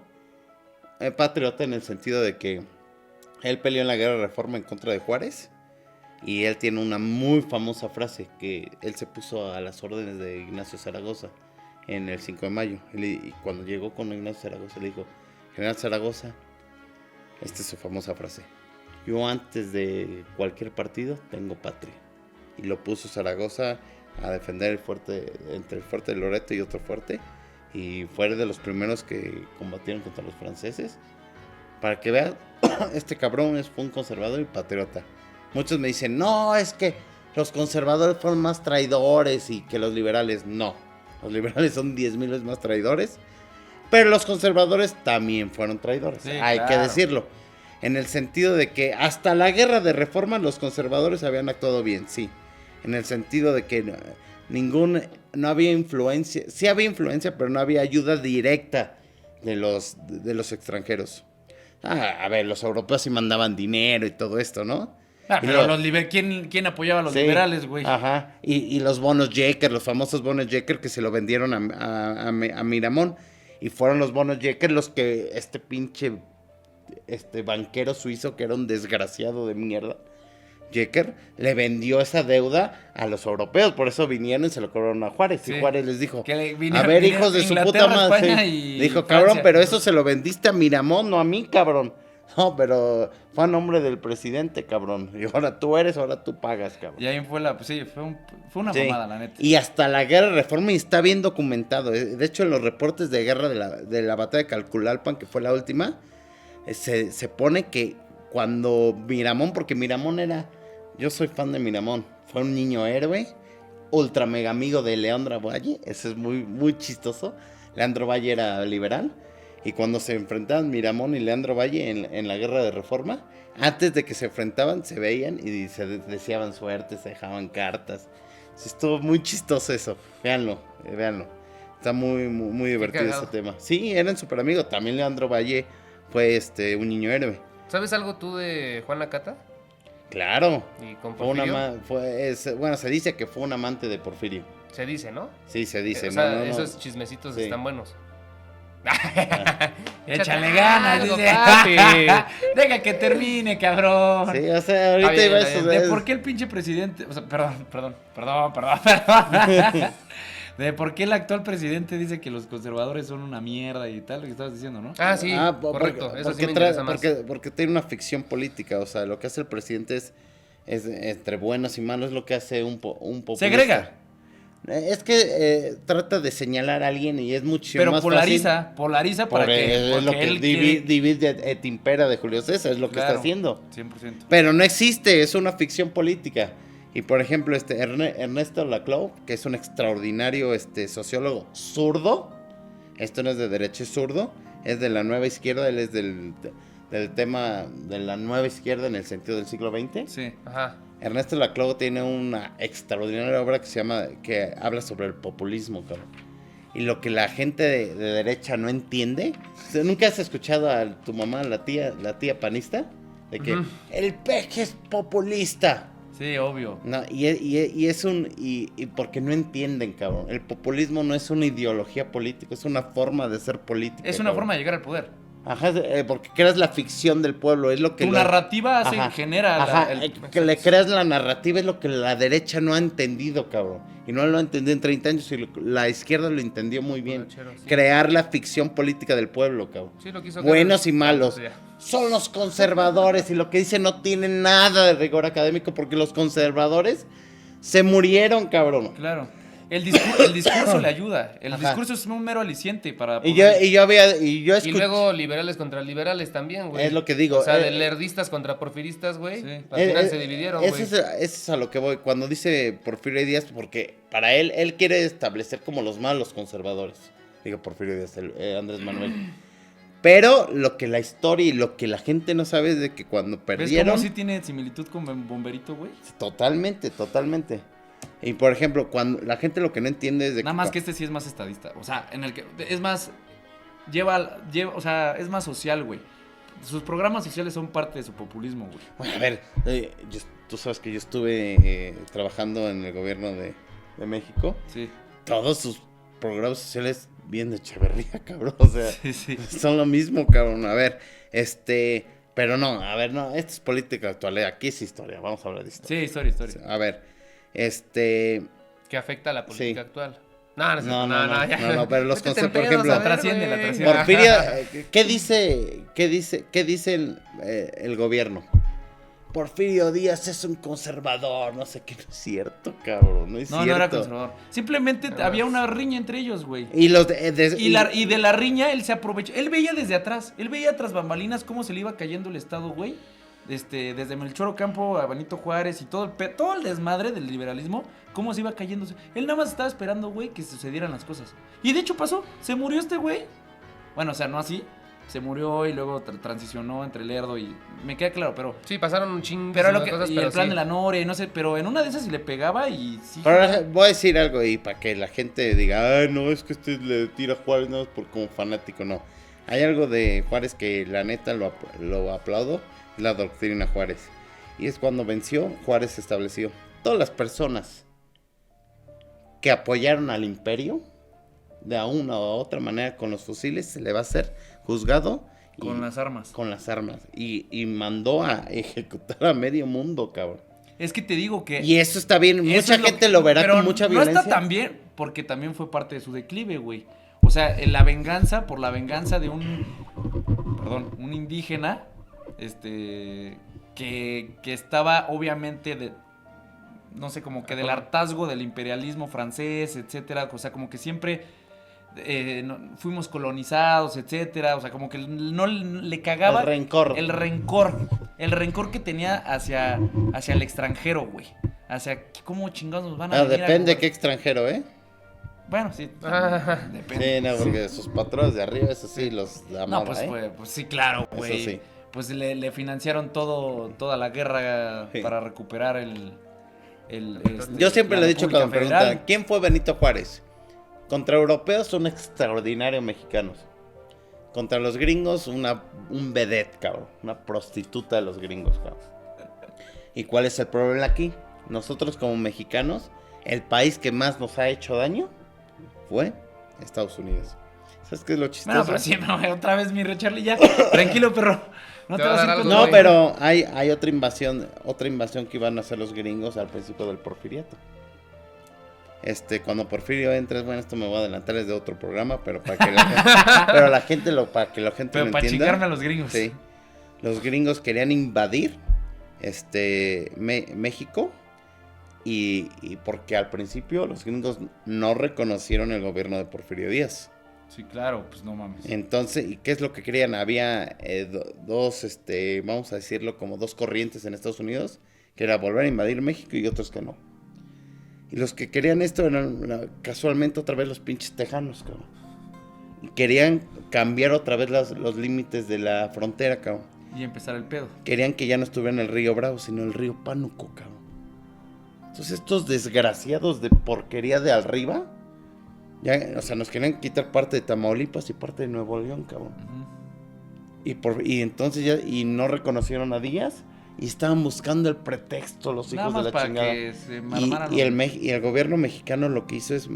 patriota en el sentido de que él peleó en la guerra de reforma en contra de Juárez. Y él tiene una muy famosa frase que él se puso a las órdenes de Ignacio Zaragoza en el 5 de mayo. Y cuando llegó con Ignacio Zaragoza le dijo: General Zaragoza, esta es su famosa frase: yo antes de cualquier partido tengo patria. Y lo puso Zaragoza a defender el fuerte, entre el fuerte de Loreto y otro fuerte. Y fue de los primeros que combatieron contra los franceses. Para que vean, este cabrón fue un conservador y patriota. Muchos me dicen: no, es que los conservadores fueron más traidores y que los liberales. No, los liberales son 10,000 veces más traidores. Pero los conservadores también fueron traidores, sí, hay que decirlo. En el sentido de que hasta la guerra de reforma los conservadores habían actuado bien, sí. En el sentido de que no había influencia. Sí había influencia, pero no había ayuda directa de los extranjeros. A ver, los europeos sí mandaban dinero y todo esto, ¿no? Pero ¿quién apoyaba a los liberales, güey? Ajá, y los bonos Jecker, los famosos bonos Jecker que se lo vendieron a Miramón. Y fueron los bonos Jecker los que pinche banquero suizo, que era un desgraciado de mierda, Jecker, le vendió esa deuda a los europeos. Por eso vinieron y se lo cobraron a Juárez. Sí. Y Juárez les dijo: a ver, hijos de su puta madre. Dijo: cabrón, pero eso se lo vendiste a Miramón, no a mí, cabrón. No, pero fue a nombre del presidente, cabrón. Y ahora tú pagas, cabrón. Y ahí fue fue una mamada, la neta. Y hasta la guerra de reforma y está bien documentado. De hecho, en los reportes de guerra de la batalla de Calculalpan, que fue la última, se pone que cuando Miramón, porque Miramón yo soy fan de Miramón, fue un niño héroe, ultra mega amigo de Leandro Valle. Eso es muy, muy chistoso. Leandro Valle era liberal. Y cuando se enfrentaban Miramón y Leandro Valle en la guerra de reforma, antes de que se enfrentaban, se veían y se deseaban suerte, se dejaban cartas. Estuvo muy chistoso eso. Véanlo. Está muy, muy, muy divertido ese tema. Sí, eran súper amigos. También Leandro Valle fue un niño héroe. ¿Sabes algo tú de Juana Cata? Claro. ¿Y con Porfirio? Bueno, se dice que fue un amante de Porfirio. Se dice, ¿no? Sí, se dice. O sea, esos chismecitos están buenos. Échale ganas, dice. Deja que termine, cabrón. Sí, o sea, ahorita iba eso de por qué el pinche presidente, o sea, perdón. De por qué el actual presidente dice que los conservadores son una mierda y tal, lo que estabas diciendo, ¿no? Ah, sí, correcto. Eso sí me interesa más. Porque tiene una ficción política, o sea, lo que hace el presidente es entre buenos y malos, es lo que hace un populista. Segrega. Es que trata de señalar a alguien y es mucho pero más polariza para que... Es lo que divide et impera de Julio César, es lo que está haciendo. 100%. Pero no existe, es una ficción política. Y por ejemplo, Ernesto Laclau, que es un extraordinario sociólogo zurdo, esto no es de derecha, es zurdo, es de la nueva izquierda, él es del tema de la nueva izquierda en el sentido del siglo XX. Sí, ajá. Ernesto Laclau tiene una extraordinaria obra que habla sobre el populismo, cabrón. Y lo que la gente de derecha no entiende. ¿Nunca has escuchado a tu mamá, la tía panista? De que el peje es populista. Sí, obvio. No, y porque no entienden, cabrón. El populismo no es una ideología política, es una forma de ser política. Es una forma de llegar al poder. Ajá, porque creas la ficción del pueblo, es lo que... Tu narrativa genera... que le creas la narrativa es lo que la derecha no ha entendido, cabrón. Y no lo ha entendido en 30 años y la izquierda lo entendió muy bien. Sí. Crear la ficción política del pueblo, cabrón. Sí, lo quiso buenos y malos. Son los conservadores y lo que dicen no tiene nada de rigor académico porque los conservadores se murieron, cabrón. Claro. El discurso le ayuda. El discurso es un mero aliciente para... Y yo escuché... Y luego liberales contra liberales también, güey. Es lo que digo. O sea, de lerdistas contra porfiristas, güey. Sí. Al final se dividieron, güey. Eso es a lo que voy. Cuando dice Porfirio Díaz, porque para él quiere establecer como los malos conservadores. Digo Porfirio Díaz, Andrés Manuel. Pero lo que la historia y lo que la gente no sabe es de que cuando perdieron... ¿Ves cómo sí tiene similitud con Bomberito, güey? Totalmente. Y por ejemplo, cuando la gente lo que no entiende es de Nada más que este sí es más estadista. O sea, en el que es más... o sea, es más social, güey. Sus programas sociales son parte de su populismo, güey. Bueno, a ver, tú sabes que yo estuve trabajando en el gobierno de México. Sí. Todos sus programas sociales bien de Echeverría, cabrón. O sea, Sí. son lo mismo, cabrón. A ver, pero no, a ver, no, esto es política actual. Aquí es historia, vamos a hablar de historia. Sí, historia. A ver, Que afecta a la política actual. No, No, pero los Métete en conceptos, por pedos, ejemplo, a ver, trasciende, la güey. trasciende. Porfirio, ¿qué dice el gobierno? Porfirio Díaz es un conservador, no sé qué, no es cierto, cabrón, no es cierto. No era conservador. Simplemente había una riña entre ellos, güey. Y de la riña él se aprovechó. Él veía desde atrás. Él veía tras bambalinas cómo se le iba cayendo el Estado, güey. Desde Melchor Ocampo a Benito Juárez y todo el desmadre del liberalismo, cómo se iba cayéndose. Él nada más estaba esperando, güey, que sucedieran las cosas. Y de hecho pasó. Se murió este güey. Bueno, o sea, no así. Se murió y luego transicionó entre Lerdo y... Me queda claro, pero... Sí, pasaron un chingo Pero de cosas, y pero el plan sí. de la Nore, no sé, pero en una de esas le pegaba y sí. Ahora voy a decir algo y para que la gente diga, ay, no, es que le tira a Juárez, no es por como fanático, no. Hay algo de Juárez que la neta lo aplaudo, la doctrina Juárez. Y es cuando venció, Juárez se estableció. Todas las personas que apoyaron al imperio, de una u otra manera con los fusiles, se le va a hacer juzgado. Con las armas. Con las armas. Y mandó a ejecutar a medio mundo, cabrón. Es que te digo que... Y eso está bien. eso Mucha es gente lo verá pero con mucha no violencia. está tan bien porque también fue parte de su declive, güey. O sea, la venganza de un indígena, que estaba obviamente no sé, como que del hartazgo del imperialismo francés, etcétera. O sea, como que siempre fuimos colonizados, etcétera. O sea, como que no le cagaba El rencor que tenía hacia el extranjero, güey. Hacia cómo chingados nos van a venir depende a de qué extranjero, ¿eh? Bueno, sí. Depende. Sí, no, porque sus patrones de arriba, eso sí, los da No, madre, pues sí, claro, güey. Eso sí. Pues le financiaron toda la guerra Sí. para recuperar Yo siempre la le he dicho República cuando me Federal. preguntan, ¿quién fue Benito Juárez? Contra europeos son extraordinarios mexicanos. Contra los gringos, un vedette, cabrón. Una prostituta de los gringos, cabrón. ¿Y cuál es el problema aquí? Nosotros como mexicanos, el país que más nos ha hecho daño fue Estados Unidos. ¿Sabes qué es lo chistoso? Bueno, pero sí, no, otra vez mi Charlie ya. Tranquilo, perro. No te Te va a vas a dar ir con algo, No, güey. pero hay otra invasión que iban a hacer los gringos al principio del porfiriato. Cuando Porfirio entra, bueno, esto me voy a adelantar, es de otro programa, pero para que la gente, para que la gente Pero lo para entienda. chingarme a los gringos. Sí. Los gringos querían invadir México y porque al principio los gringos no reconocieron el gobierno de Porfirio Díaz. Sí, claro, pues no mames. Entonces, ¿y qué es lo que querían? Había dos, vamos a decirlo, como dos corrientes en Estados Unidos, que era volver a invadir México y otros que no. Y los que querían esto eran casualmente otra vez los pinches tejanos, cabrón. Y querían cambiar otra vez los límites de la frontera, cabrón. Y empezar el pedo. Querían que ya no estuviera en el río Bravo, sino el río Pánuco, cabrón. Entonces estos desgraciados de porquería de arriba, ya, o sea, nos querían quitar parte de Tamaulipas y parte de Nuevo León, cabrón. Uh-huh. Y entonces ya, y no reconocieron a Díaz, y estaban buscando el pretexto los Nada hijos más de la para chingada. que se armaran Y el gobierno mexicano lo que hizo es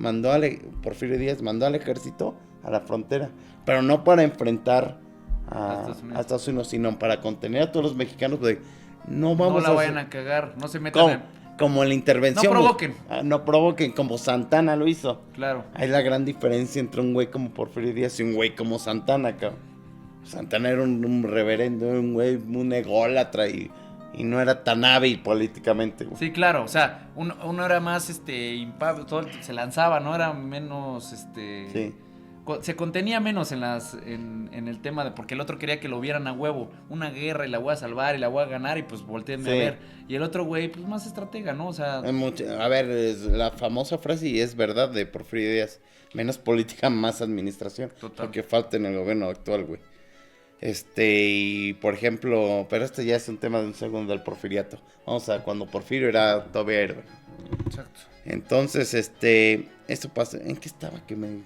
Porfirio Díaz mandó al ejército a la frontera, pero no para enfrentar a Estados Unidos, sino para contener a todos los mexicanos de no vamos no la vayan a cagar, no se metan como la intervención. No provoquen. No provoquen, como Santana lo hizo. Claro. Hay la gran diferencia entre un güey como Porfirio Díaz y un güey como Santana, cabrón. Santana era un reverendo, un güey, un ególatra y y no era tan hábil políticamente, güey. Sí, claro, o sea, uno era más, se lanzaba, ¿no? Era menos, Sí. se contenía menos en el tema de, porque el otro quería que lo vieran a huevo, una guerra y la voy a salvar y la voy a ganar y pues volteenme a Sí. ver. Y el otro güey, pues más estratega, ¿no? O sea, A ver, es la famosa frase, y es verdad, de Porfirio Díaz: menos política, más administración. Total. Lo que falta en el gobierno actual, güey. Y por ejemplo, pero este ya es un tema de un segundo del porfiriato. Vamos a cuando Porfirio era todavía héroe. Exacto. Entonces, esto pasa. ¿En qué estaba que me...?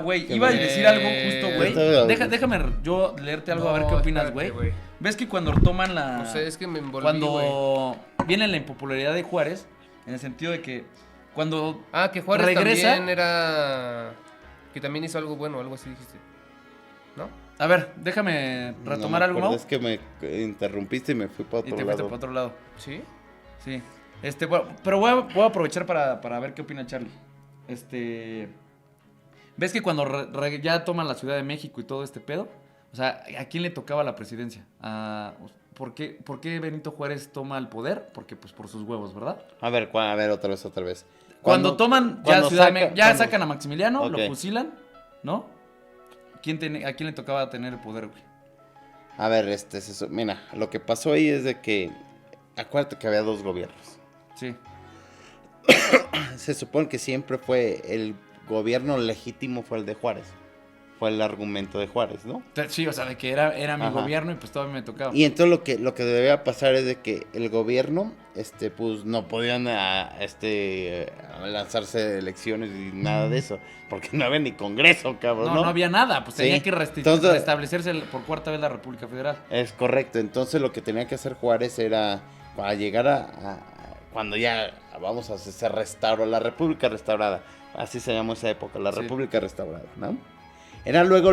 güey, Que iba a me- decir algo justo, güey. Está- Déjame yo leerte algo a ver qué opinas, espérate, güey. ¿Ves que cuando toman la... No sé, es que me envolví, güey. Cuando viene la impopularidad de Juárez, en el sentido de que cuando Que Juárez regresa... también era... Que también hizo algo bueno, algo así dijiste. ¿No? A ver, déjame No retomar me algo, acuerdo, Mau. Es que me interrumpiste y me fui para Y otro te fuiste lado. para otro lado. ¿Sí? Sí. Bueno, pero voy a aprovechar para ver qué opina Charlie. ¿Ves que cuando ya toman la Ciudad de México y todo este pedo? O sea, ¿a quién le tocaba la presidencia? ¿Por qué Benito Juárez toma el poder? Porque pues por sus huevos, ¿verdad? A ver, otra vez. Cuando toman ya cuando Ciudad de saca- México, ya cuando- sacan a Maximiliano, Ok. lo fusilan, ¿no? ¿A quién le tocaba tener el poder, güey? A ver, mira, lo que pasó ahí es de que... Acuérdate que había dos gobiernos. Sí. Se supone que siempre fue el gobierno legítimo, fue el de Juárez. Fue el argumento de Juárez, ¿no? Sí, o sea, de que era mi Ajá. gobierno y pues todavía me tocaba. Y entonces lo que debía pasar es de que el gobierno, pues no podían lanzarse elecciones y nada de eso, porque no había ni congreso, cabrón, No había nada, pues Sí. tenía que Entonces- restablecerse por cuarta vez la República Federal. Es correcto, entonces lo que tenía que hacer Juárez era, para llegar cuando ya, se restauró la República Restaurada, así se llamó esa época, la Sí. República Restaurada, ¿no? Era luego,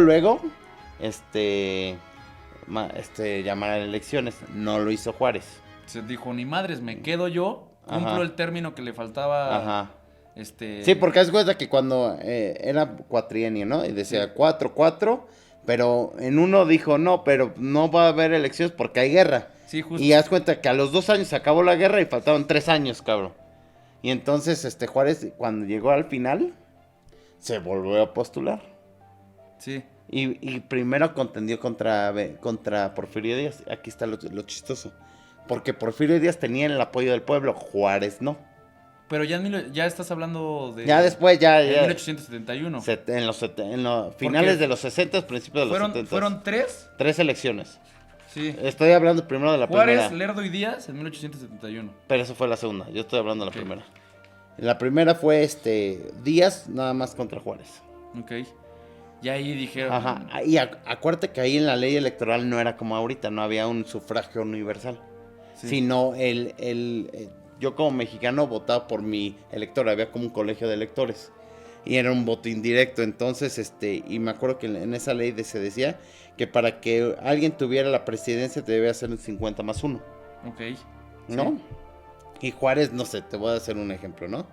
llamar a elecciones, no lo hizo Juárez. Se dijo, ni madres, me quedo yo, cumplo Ajá. el término que le faltaba. Ajá. Sí, Sí, porque haz cuenta que cuando era cuatrienio, ¿no? Y decía Sí. 4-4, pero en uno dijo, no, pero no va a haber elecciones porque hay guerra. Sí, justo. Y haz cuenta que a los 2 años se acabó la guerra y faltaban 3 años, cabrón. Y entonces, Juárez, cuando llegó al final, se volvió a postular. Sí. Y primero contendió contra Porfirio Díaz. Aquí está lo chistoso. Porque Porfirio Díaz tenía el apoyo del pueblo, Juárez no. Pero ya estás hablando de. Ya después, En 1871. en los finales de los 60, principios de los 70. Fueron 3. 3 elecciones. Sí. Estoy hablando primero de la Juárez, primera. Lerdo y Díaz en 1871. Pero eso fue la segunda. Yo estoy hablando de la Ok. primera. La primera fue Díaz nada más contra Juárez. Ok. Y ahí dijeron. Ajá. Y acuérdate que ahí en la ley electoral no era como ahorita, no había un sufragio universal. Sí. Sino yo como mexicano votaba por mi elector, había como un colegio de electores. Y era un voto indirecto, entonces, y me acuerdo que en esa ley se decía que para que alguien tuviera la presidencia te debía hacer un 50+1, Ok. ¿no? Y Juárez, no sé, te voy a hacer un ejemplo, ¿no?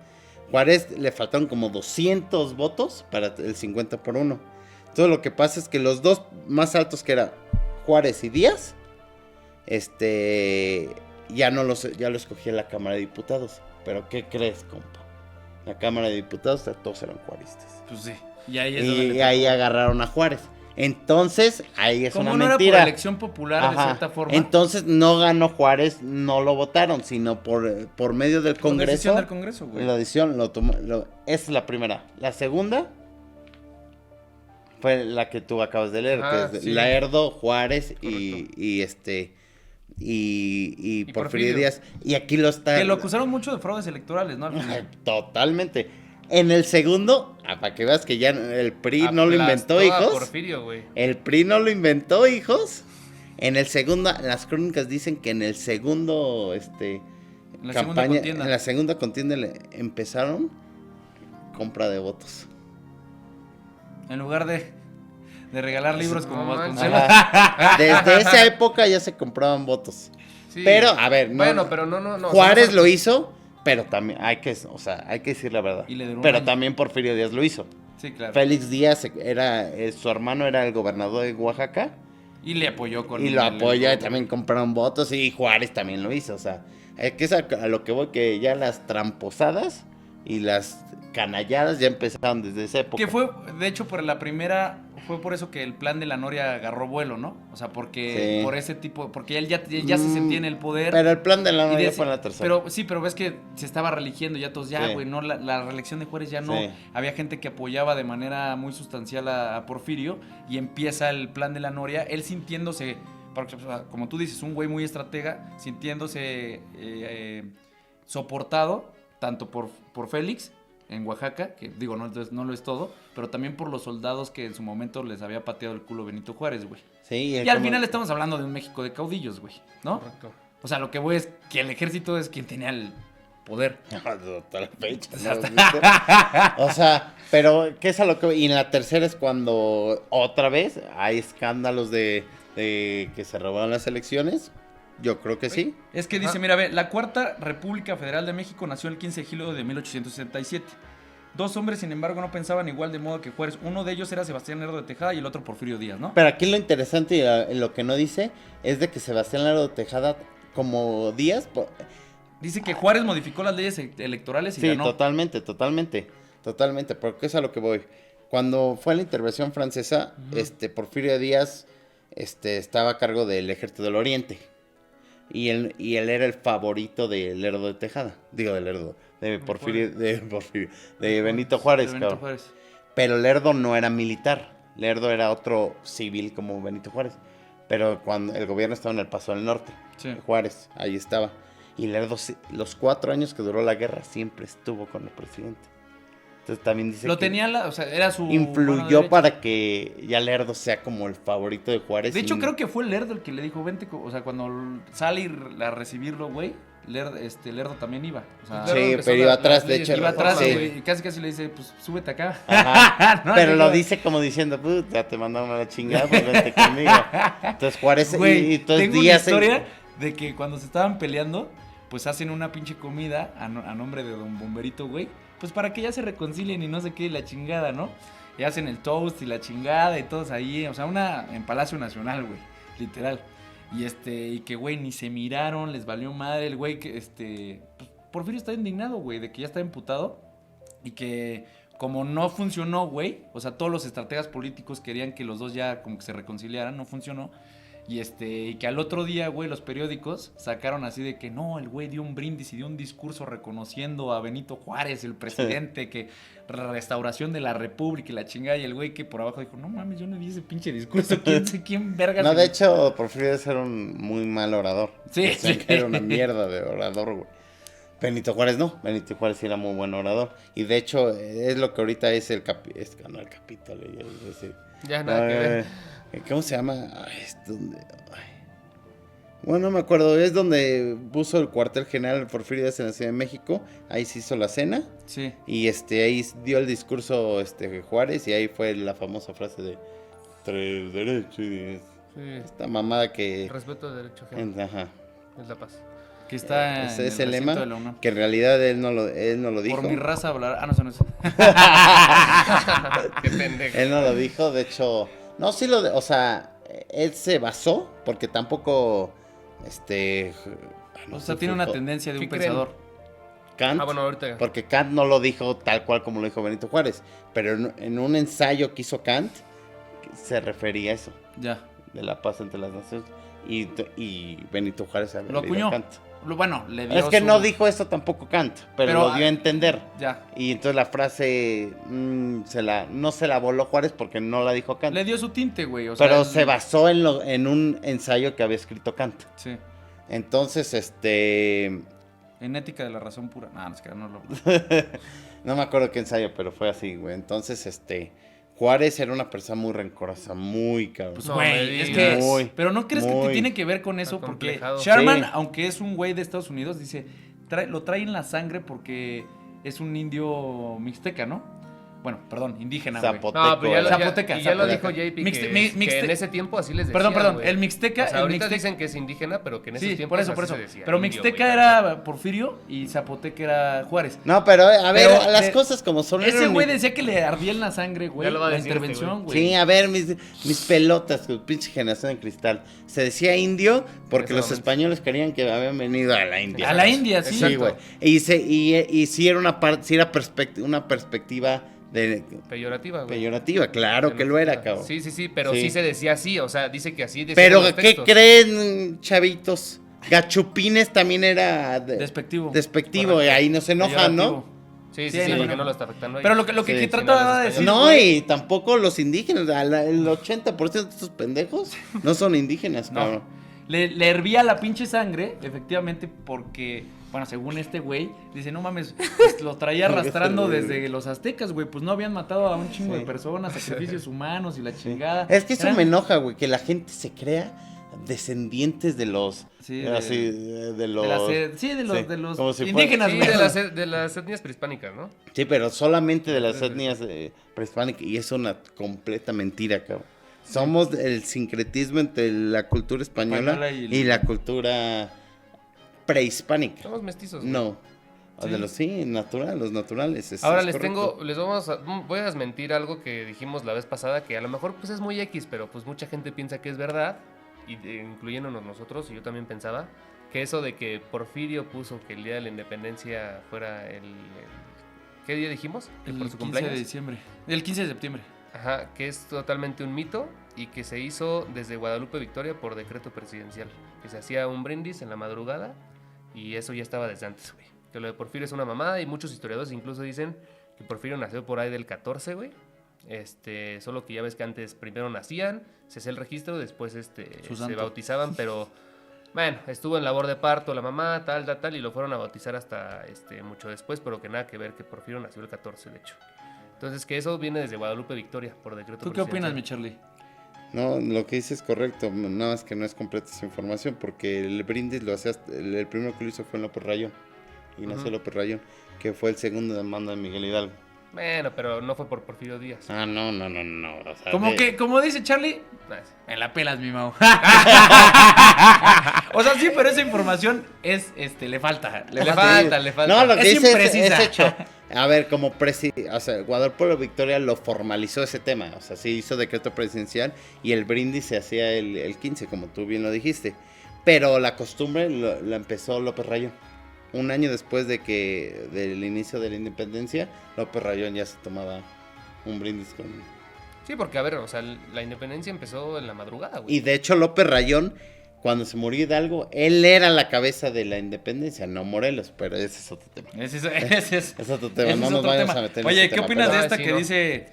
Juárez le faltaron como 200 votos para el 50-1. Entonces lo que pasa es que los dos más altos, que era Juárez y Díaz, ya lo escogía la Cámara de Diputados. Pero ¿qué crees, compa? La Cámara de Diputados todos eran juaristas. Pues sí. Y ahí es donde Y le ahí tocó. agarraron a Juárez. Entonces, ahí es Como una no era mentira. por elección popular de Ajá. cierta forma. Entonces no ganó Juárez, no lo votaron, sino por medio del por Congreso. decisión del Congreso, güey. La decisión lo tomó. Esa es la primera. La segunda fue la que tú acabas de leer, Ah, que es sí. Lerdo, Juárez y Y Porfirio Porfirio. Díaz. Y aquí lo está. Que lo acusaron mucho de fraudes electorales, ¿no? Al final. Totalmente. En el segundo, para que veas que ya el PRI no lo inventó, Aplastó a hijos. Porfirio, güey. El PRI no lo inventó, hijos. En el segundo, las crónicas dicen que en el segundo, En la segunda campaña, contienda. en la segunda contienda empezaron compra de votos. En lugar de regalar libros como No Vasconcelos. Ajá. Desde esa época ya se compraban votos. Sí. Pero, a ver, no. Bueno, pero no. Juárez o sea, lo hizo, pero también hay que decir la verdad. Y le duró un Pero año. también Porfirio Díaz lo hizo. Sí, claro. Félix Díaz su hermano era el gobernador de Oaxaca Y le apoyó con... Y lo apoya, y también compraron votos, y Juárez también lo hizo, o sea, es que es a lo que voy, que ya las tramposadas y las canalladas ya empezaron desde esa época. Que fue, de hecho, por la primera, fue por eso que el plan de la Noria agarró vuelo, ¿no? O sea, porque Sí. por ese tipo, porque él ya se sentía en el poder. Pero el plan de la y novia decía- fue en la tercera. Pero sí, pero ves que se estaba religiendo ya todos, ya, Sí. güey, no, la reelección de Juárez ya no. Sí. Había gente que apoyaba de manera muy sustancial a Porfirio y empieza el plan de la Noria, él sintiéndose, porque, o sea, como tú dices, un güey muy estratega, sintiéndose soportado tanto por Félix en Oaxaca, que digo, no lo es todo, pero también por los soldados que en su momento les había pateado el culo Benito Juárez, güey. Sí, Y al final estamos hablando de un México de caudillos, güey, ¿no? Correcto. O sea, lo que voy es que el ejército es quien tenía el poder. Hasta la fecha, O sea, ¿no? O sea, pero ¿qué es a lo que voy? Y en la tercera es cuando otra vez hay escándalos de que se robaron las elecciones. Yo creo que sí. Es que dice, mira, ve, la Cuarta República Federal de México nació el 15 de julio de 1867. Dos hombres, sin embargo, no pensaban igual de modo que Juárez. Uno de ellos era Sebastián Lerdo de Tejada y el otro Porfirio Díaz, ¿no? Pero aquí lo interesante y lo que no dice es de que Sebastián Lerdo de Tejada, como Díaz, Dice que Juárez modificó las leyes electorales y sí, ganó. totalmente, porque es a lo que voy. Cuando fue la intervención francesa, Porfirio Díaz, estaba a cargo del Ejército del Oriente. Y él era el favorito de Lerdo de Tejada. Digo, de Lerdo. De Benito Juárez, De Benito cabrón. Juárez. Pero Lerdo no era militar. Lerdo era otro civil como Benito Juárez. Pero cuando el gobierno estaba en el Paso del Norte, Sí. Juárez, ahí estaba. Y Lerdo, los 4 años que duró la guerra, siempre estuvo con el presidente. Entonces también dice Lo que tenía, o sea, era su... mano influyó derecha. para que ya Lerdo sea como el favorito de Juárez. De hecho, y- creo que fue Lerdo el que le dijo, vente, o sea, cuando sale a recibirlo, güey, Lerdo también iba. O sea, Claro, Sí, empezó pero iba las atrás, de leyes hecho. iba atrás, sí. güey, y casi le dice, pues, súbete acá. Ajá. No, Pero le lo digo, dice como diciendo, puta, te mandaron a la chingada, pues vente conmigo. Entonces Juárez Güey, y entonces tengo una Díaz historia de que cuando se estaban peleando, pues hacen una pinche comida a nombre de Don Bomberito, güey. Pues para que ya se reconcilien y no sé qué, la chingada, ¿no? Y hacen el toast y la chingada y todos ahí, o sea, en Palacio Nacional, güey, literal. Y que, güey, ni se miraron, les valió madre, el güey que, pues, Porfirio está indignado, güey, de que ya está imputado y que como no funcionó, güey, o sea, todos los estrategas políticos querían que los dos ya como que se reconciliaran, no funcionó. Y que al otro día, güey, los periódicos sacaron así de que no, el güey dio un brindis y dio un discurso reconociendo a Benito Juárez, el presidente, que restauración de la república y la chingada, y el güey que por abajo dijo, no mames, yo no di ese pinche discurso, ¿quién vergas? No, de hecho, Porfirio Díaz era un muy mal orador. Sí, Decían sí. que era una mierda de orador, güey. Benito Juárez no, Benito Juárez sí era muy buen orador. Y de hecho, es lo que ahorita es el Capitolio. Ya iba a decir. Ya nada que ver. ¿Cómo se llama? Ay, es donde... Bueno, no me acuerdo. Es donde puso el cuartel general Porfirio Díaz en la Ciudad de México. Ahí se hizo la cena. Sí. Y ahí dio el discurso Juárez. Y ahí fue la famosa frase de 3 derechos. Y Sí. esta mamada que... Respeto al derecho ajeno. Ajá. Es la paz. Que está en Ese el lema recinto de la UNAM. que en realidad él no lo dijo. Por mi raza hablar. Ah, no, eso no es. Qué pendejo. Él no lo dijo, de hecho, no, sí o sea, él se basó porque tampoco, O sea, tiene una tendencia de ¿Qué un creen? pensador. Kant, Ah, bueno, ahorita. porque Kant no lo dijo tal cual como lo dijo Benito Juárez, pero en un ensayo que hizo Kant se refería a eso, Ya. de la paz entre las naciones, y Benito Juárez había Lo leído acuñó. a Kant. Bueno, le dio Es que su- no dijo eso tampoco Kant, pero Pero, lo dio a entender. Ya. Y entonces la frase no se la voló Juárez porque no la dijo Kant. Le dio su tinte, güey. O sea, Pero él- se basó en un ensayo que había escrito Kant. Sí. Entonces, En ética de la razón pura. No, es que no lo. no me acuerdo qué ensayo, pero fue así, güey. Entonces, Juárez era una persona muy rencorosa, muy cabrón. Pues, No güey, me es digas. que. Muy, Pero no crees que muy. tiene que ver con eso, Está porque complejado. Sherman, Sí. aunque es un güey de Estados Unidos, dice, lo trae en la sangre porque es un indio mixteca, ¿no? Bueno, perdón, indígena, güey. Zapoteco. No, pero ya, Zapoteca, y ya lo Zapoteca. dijo JP que, Mixte- que en ese tiempo así les decían, Perdón, güey. el Mixteca... O sea, el ahorita Mixteca- dicen que es indígena, pero que en esos Sí, tiempos por eso. así se decía, Pero indio, Mixteca güey, era Porfirio y Zapoteca era Juárez. No, pero a ver, Pero las de- cosas como son. Ese eran- güey decía que le ardía en la sangre, güey, Ya lo va a la decir este intervención, güey. Sí, a ver, mis pelotas, pinche generación de cristal. Se decía indio porque En los ese momento. españoles creían que habían venido a la India. A la India, sí. Sí, güey. Y sí era una perspectiva de Peyorativa, güey. peyorativa, claro que lo era, cabrón. Sí, pero Sí. sí se decía así, o sea, dice que así decían Pero, los ¿qué textos. creen, chavitos? Gachupines también era Despectivo. despectivo, y Correcto. ahí no se enojan, ¿no? Peyorativo. Sí, Sí, no, porque no. no lo está afectando a Pero ellos. lo que Sí, trataba de decir, No, güey, y tampoco los indígenas, el 80% de estos pendejos no son indígenas, No. cabrón. le hervía la pinche sangre, efectivamente, porque, bueno, según este güey, dice, no mames, pues, lo traía arrastrando desde los aztecas, güey, pues no habían matado a un chingo Sí. de personas, sacrificios humanos y la chingada. Es que eso Eran- me enoja, güey, que la gente se crea descendientes de los... Sí, así, de los... de los como si indígenas, Sí, güey. de las etnias prehispánicas, ¿no? Sí, pero solamente de las etnias prehispánicas, y es una completa mentira, cabrón. Somos el sincretismo entre la cultura española Española y y la cultura prehispánica. Somos mestizos, güey. No. Sí. De los los naturales. Ahora es correcto. voy a desmentir algo que dijimos la vez pasada, que a lo mejor pues es muy X, pero pues mucha gente piensa que es verdad, incluyéndonos nosotros, y yo también pensaba, que eso de que Porfirio puso que el día de la independencia fuera ¿qué día dijimos? Que El por su 15 de cumpleaños. diciembre. El 15 de septiembre. Ajá, que es totalmente un mito y que se hizo desde Guadalupe Victoria por decreto presidencial. Que se hacía un brindis en la madrugada y eso ya estaba desde antes, güey. Que lo de Porfirio es una mamada y muchos historiadores incluso dicen que Porfirio nació por ahí del 14, güey. Solo que ya ves que antes primero nacían, se hacía el registro, después Su se santo. bautizaban, pero bueno, estuvo en labor de parto la mamá, tal, y lo fueron a bautizar hasta mucho después, pero que nada que ver, que Porfirio nació el 14, de hecho. Entonces, que eso viene desde Guadalupe Victoria, por decreto ¿Tú qué opinas, presidencial. mi Charlie? No, lo que dices es correcto, nada más que no es completa esa información, porque el brindis lo hacía, el primero que lo hizo fue en López Rayón, Ignacio Ujú. López Rayón, que fue el segundo de mando de Miguel Hidalgo. Bueno, pero no fue por Porfirio Díaz. Ah, no, o sea, Como dice Charlie, Nah, me la pelas, mi Mau. O sea, sí, pero esa información es, le falta. Le falta. No, lo que Es dice imprecisa. es hecho. A ver, o sea, Guadalupe Victoria lo formalizó ese tema, o sea, sí hizo decreto presidencial y el brindis se hacía el 15, como tú bien lo dijiste, pero la costumbre la empezó López Rayón. Un año después del inicio de la independencia, López Rayón ya se tomaba un brindis con... Sí, porque a ver, o sea, la independencia empezó en la madrugada, güey. Y de hecho López Rayón, cuando se murió Hidalgo, él era la cabeza de la independencia, no Morelos, pero ese es otro tema. Ese es Es otro tema, ese no es nos otro vayamos tema. a meter en Oye, ese ¿qué tema, opinas pero- de esta sí, que no. dice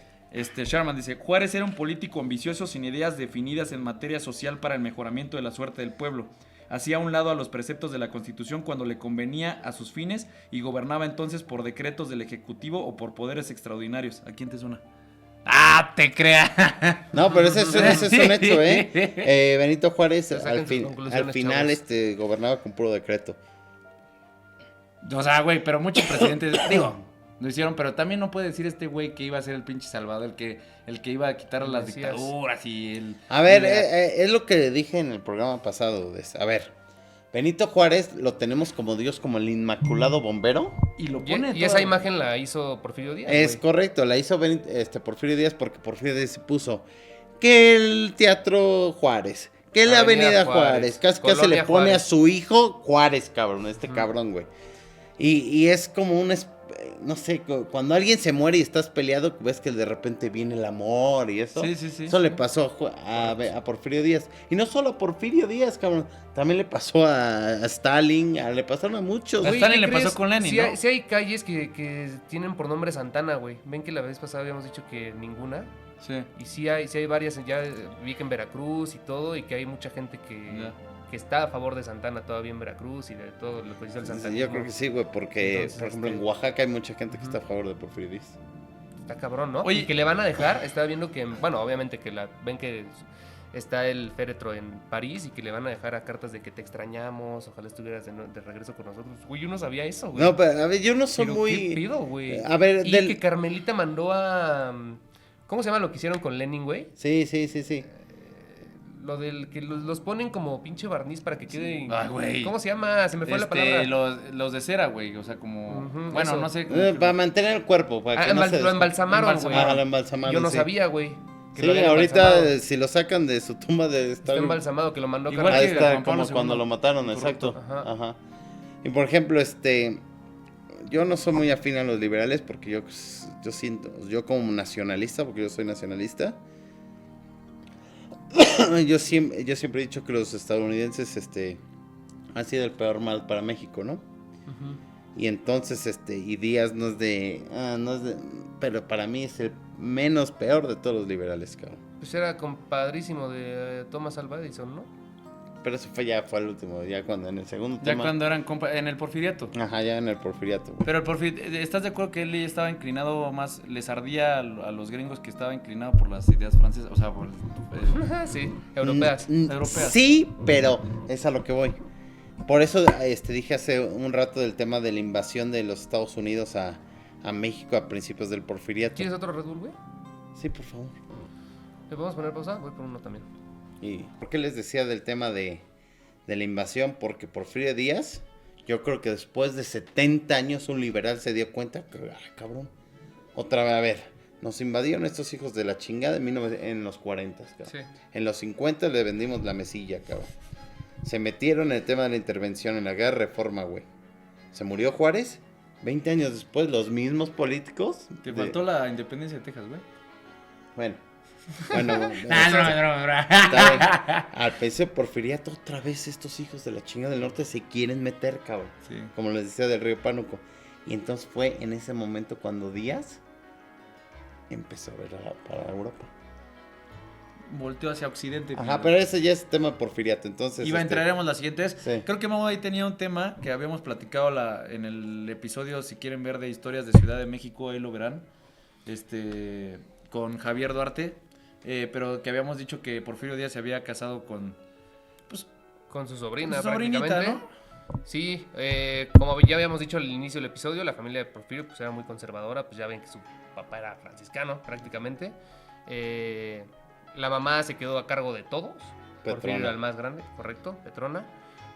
Sharman? Dice, Juárez era un político ambicioso sin ideas definidas en materia social para el mejoramiento de la suerte del pueblo. Hacía a un lado a los preceptos de la Constitución cuando le convenía a sus fines y gobernaba entonces por decretos del Ejecutivo o por poderes extraordinarios. ¿A quién te suena? ¡Ah, te crea! No, pero ese es un hecho, ¿eh? Benito Juárez Ya saquen al sus conclusiones, final chavos. gobernaba con puro decreto. O sea, güey, pero muchos presidentes, digo, lo hicieron, pero también no puede decir este güey que iba a ser el pinche salvador, el que iba a quitar a las Mesías. dictaduras y el... A ver, y la- es lo que dije en el programa pasado. A ver, Benito Juárez lo tenemos como Dios, como el inmaculado bombero. y lo Y, pone y todo- esa imagen la hizo Porfirio Díaz, Es güey. correcto, la hizo Porfirio Díaz porque Porfirio Díaz se puso que el Teatro Juárez, que la Avenida Juárez, casi se le Colonia pone a Juárez. su hijo Juárez, cabrón, Ujú. cabrón, güey. Y es como no sé, cuando alguien se muere y estás peleado, ves que de repente viene el amor y eso. Sí, sí, sí. Eso le pasó a Porfirio Díaz. Y no solo a Porfirio Díaz, cabrón. También le pasó a Stalin, le pasaron a muchos. A Güey, Stalin ¿qué le pasó crees? con Lenin, Sí ¿no? hay calles que tienen por nombre Santana, güey. Ven que la vez pasada habíamos dicho que ninguna. Sí. Y sí hay varias, ya vi que en Veracruz y todo, y que hay mucha gente Ya. que está a favor de Santana todavía en Veracruz y de todo lo que dice el Sí, santanismo. yo creo que sí, güey, porque, Entonces, por ejemplo, en Oaxaca hay mucha gente que está a favor de Porfirio Díaz. Está cabrón, ¿no? Oye. Y que le van a dejar, estaba viendo que, bueno, obviamente que ven que está el féretro en París y que le van a dejar a cartas de que te extrañamos, ojalá estuvieras de regreso con nosotros. Güey, yo no sabía eso, güey. No, pero a ver, yo no soy Pero muy... ¿qué pido, güey? A ver, y que Carmelita mandó a... ¿Cómo se llama lo que hicieron con Lenin, güey? Sí. Lo del que los ponen como pinche barniz para que quede... Ay, güey. ¿Cómo se llama? Se me fue la palabra. Los de cera, güey, o sea, como... Ujú, bueno, eso. no sé... Para mantener el cuerpo, para que no se... Lo embalsamaron, güey. Ah, lo embalsamaron, Yo no sí. sabía, güey. que Sí, lo habían ahorita embalsamado. si lo sacan de su tumba de estar... Está embalsamado, que lo mandó Igual Ahí que está, Juan Pablo como II, cuando lo mataron, corrupto. exacto. Ajá. Ajá. Y por ejemplo, yo no soy muy afín a los liberales porque yo siento, yo como nacionalista, porque yo soy nacionalista, yo siempre he dicho que los estadounidenses han sido el peor mal para México, ¿no? Ujú. Y entonces, y Díaz no es de, pero para mí es el menos peor de todos los liberales, cabrón. Pues era compadrísimo de Thomas Alva Edison, ¿no? Pero eso fue al último, ya cuando en el segundo Ya tema. cuando eran en el porfiriato. Ajá, ya en el porfiriato, güey. Pero ¿estás de acuerdo que él estaba inclinado más, les ardía a los gringos que estaba inclinado por las ideas francesas? O sea, por... Sí, europeas. Europeas. Sí, pero es a lo que voy. Por eso dije hace un rato del tema de la invasión de los Estados Unidos a México a principios del porfiriato. ¿Quieres otro Red Bull, güey? Sí, por favor. ¿Le podemos poner pausa? Voy por uno también. ¿Y por qué les decía del tema de la invasión? Porque Porfirio Díaz, yo creo que después de 70 años un liberal se dio cuenta que, cabrón, otra vez, a ver, nos invadieron estos hijos de la chingada en los 40, cabrón. Sí. En los 50 le vendimos la mesilla, cabrón. Se metieron en el tema de la intervención en la guerra de reforma, güey. Se murió Juárez, 20 años después los mismos políticos. Te faltó la independencia de Texas, güey. Bueno, No, está bien. Al PC Porfiriato otra vez estos hijos de la chinga del norte se quieren meter, cabrón. Sí. Como les decía del río Pánuco. Y entonces fue en ese momento cuando Díaz empezó a ver para Europa. Volteó hacia Occidente. Ajá, pero ese ya es tema de Porfiriato, entonces... Entraremos las siguientes. Sí. Creo que Mau ahí tenía un tema que habíamos platicado en el episodio, si quieren ver, de historias de Ciudad de México, ahí lo verán. Con Javier Duarte. Pero que habíamos dicho que Porfirio Díaz se había casado con... Con su sobrina, Con su sobrinita, prácticamente. ¿no? Sí, como ya habíamos dicho al inicio del episodio, la familia de Porfirio pues era muy conservadora, pues ya ven que su papá era franciscano prácticamente. La mamá se quedó a cargo de todos. Petrona. Porfirio era el más grande, correcto, Petrona.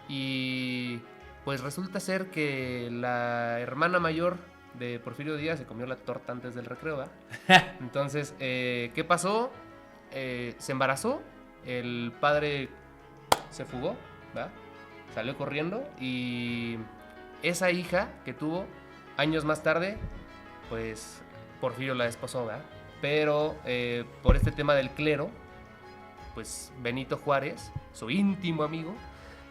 Y pues resulta ser que la hermana mayor de Porfirio Díaz se comió la torta antes del recreo, ¿verdad? Entonces, ¿qué pasó? Se embarazó, el padre se fugó, ¿verdad? Salió corriendo y esa hija que tuvo años más tarde, pues Porfirio la desposó, ¿verdad? Pero por este tema del clero, pues Benito Juárez, su íntimo amigo,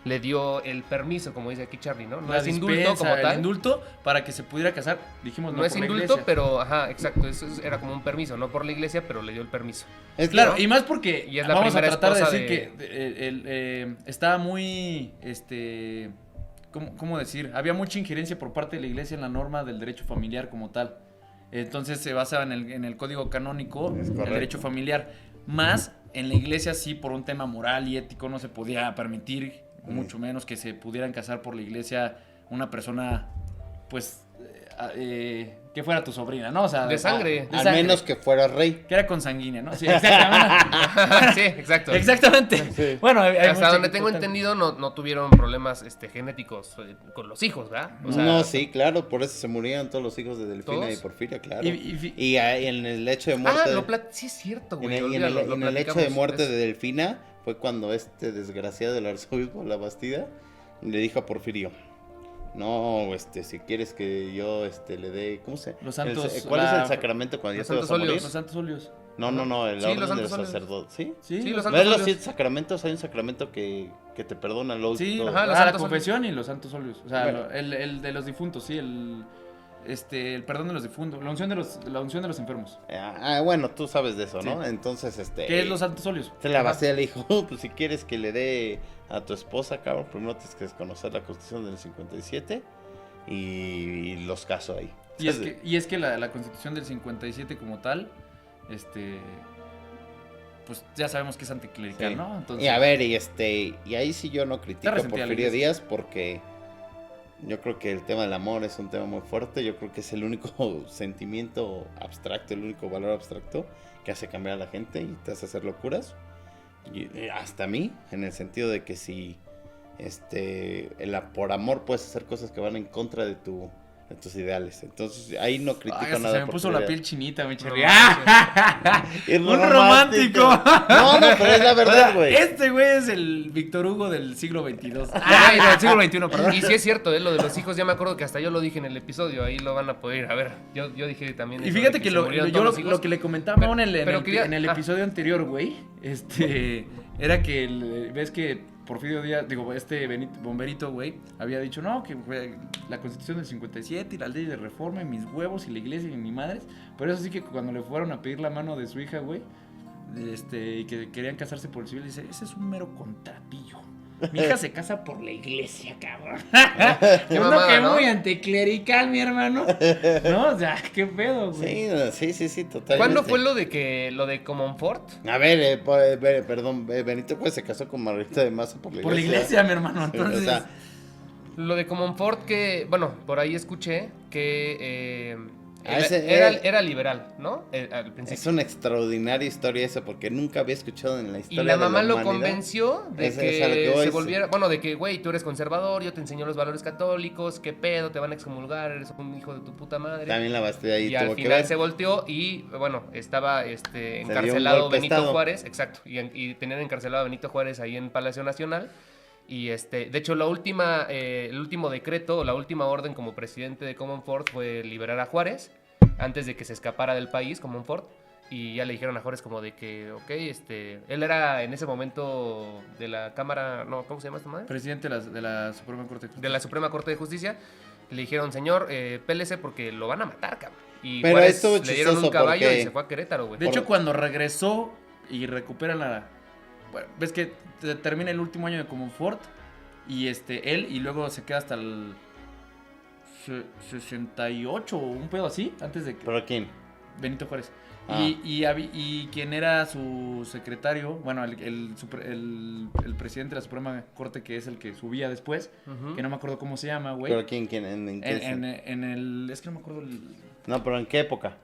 le dio el permiso, como dice aquí Charlie, ¿no? No La es indulto dispensa, como el tal. indulto para que se pudiera casar. Dijimos No es por la indulto, iglesia. pero, ajá, exacto, eso era como un permiso, no por la iglesia, pero le dio el permiso. Es Claro, ¿no? y más porque Y es la vamos a primera tratar de esposa decir que estaba muy, ¿cómo decir? Había mucha injerencia por parte de la iglesia en la norma del derecho familiar como tal. Entonces se basaba en el código canónico Es del correcto. derecho familiar. Más en la iglesia sí, por un tema moral y ético, no se podía permitir, mucho menos que se pudieran casar por la iglesia una persona, pues, que fuera tu sobrina, ¿no? O sea, De sangre. Al menos que fuera rey. que era consanguínea, ¿no? Sí, exactamente. Sí, exacto. Exactamente. Sí. Bueno, hay Hasta mucha- donde tengo entendido, no tuvieron problemas genéticos con los hijos, ¿verdad? O sea, No, sí, claro, por eso se murieron todos los hijos de Delfina ¿todos? y Porfiria, claro. Y- Y en el hecho de muerte... sí es cierto, En güey. el, en olvídalo, el- lo en el hecho de platicamos. muerte de Delfina fue cuando este desgraciado del arzobispo La Bastida le dijo a Porfirio: no, si quieres que yo le dé, ¿cómo se? Los santos, ¿Cuál es la- el sacramento cuando ya los te vas a santos morir? óleos. Los santos óleos. No, el Sí, orden los de santos los óleos. sacerdotes, ¿sí? Sí, los ¿Ves santos los óleos. 7 sacramentos? Hay un sacramento que te perdona los Sí, todo. ajá, los la santos confesión y los santos óleos. O sea, Bueno. el de los difuntos, sí, el perdón de los difuntos, la unción de los enfermos. Bueno, tú sabes de eso, ¿no? Sí. Entonces, ¿Qué es los santos óleos? La Bastida le dijo: pues si quieres que le dé a tu esposa, cabrón, primero tienes que desconocer la Constitución del 57 y los caso ahí. Y es que la Constitución del 57 como tal, pues ya sabemos que es anticlerical, Sí. ¿no? Entonces, Y a ver, y ahí sí yo no critico a resentida la Porfirio iglesia. Díaz porque yo creo que el tema del amor es un tema muy fuerte. Yo creo que es el único sentimiento abstracto, el único valor abstracto que hace cambiar a la gente y te hace hacer locuras. Y hasta a mí, en el sentido de que si por amor puedes hacer cosas que van en contra de tus ideales. Entonces ahí no critico ay, hasta nada. se me puso la Porfirio piel chinita, mi Cherry. No, Es ¡Un romántico! No, pero es la verdad, güey. Este güey es el Víctor Hugo del siglo XXII. Ay, Del siglo XXI, perdón. Y sí es cierto, lo de los hijos, ya me acuerdo que hasta yo lo dije en el episodio, ahí lo van a poder ir a ver. Yo dije también. Y eso fíjate de que se yo murieron todos los hijos. lo que le comentaba Pero- Maón pero quería- en el episodio anterior, güey, era que ves que Porfirio Díaz, Bomberito, güey, había dicho, no, que güey, la Constitución del 57 y la ley de reforma y mis huevos y la iglesia y mi madres, pero eso sí que cuando le fueron a pedir la mano de su hija, güey, y que querían casarse por el civil, dice, ese es un mero contratillo. Mi hija se casa por la iglesia, cabrón. Yo no mamada, que ¿no? muy anticlerical, mi hermano. No, o sea, qué pedo, güey. Sí, totalmente. ¿Cuándo fue lo de Comonfort? A ver, perdón, Benito pues se casó con Margarita de Maza por la iglesia. Por la iglesia, mi hermano. Entonces, O sea, Lo de Comonfort que, bueno, por ahí escuché que era liberal, ¿no? Al principio. es una extraordinaria historia esa porque nunca había escuchado en la Y historia la de mamá lo humanidad. convenció de Es a lo que que voy, se sí. volviera, bueno, de que, güey, tú eres conservador, yo te enseño los valores católicos, qué pedo, te van a excomulgar, eres un hijo de tu puta madre. También la Bastilla ahí Y al tuvo que final ver. se volteó y, bueno, estaba dio un encarcelado golpe de Benito estado. Juárez, exacto, y tenían encarcelado a Benito Juárez ahí en Palacio Nacional. Y de hecho, el último decreto, o la última orden como presidente de Comonfort fue liberar a Juárez antes de que se escapara del país, Comonfort. Y ya le dijeron a Juárez como de que, ok, él era en ese momento de la Cámara, no, ¿cómo se llama esta madre? presidente de la Suprema Corte de Justicia. De la Suprema Corte de Justicia. Le dijeron, señor, pélese porque lo van a matar, cabrón. Y Pero Juárez estuvo le dieron un chistoso caballo porque- y se fue a Querétaro, güey. De hecho, cuando regresó y recupera bueno, ves que termina el último año de Comonfort y él y luego se queda hasta el 68 o un pedo así, antes de que ¿Pero quién? Benito Juárez. Ah. Y quien era su secretario, bueno, el presidente de la Suprema Corte, que es el que subía después, Ujú. que no me acuerdo cómo se llama, güey. ¿Pero quién? ¿En qué? Es que no me acuerdo No, pero ¿en qué época?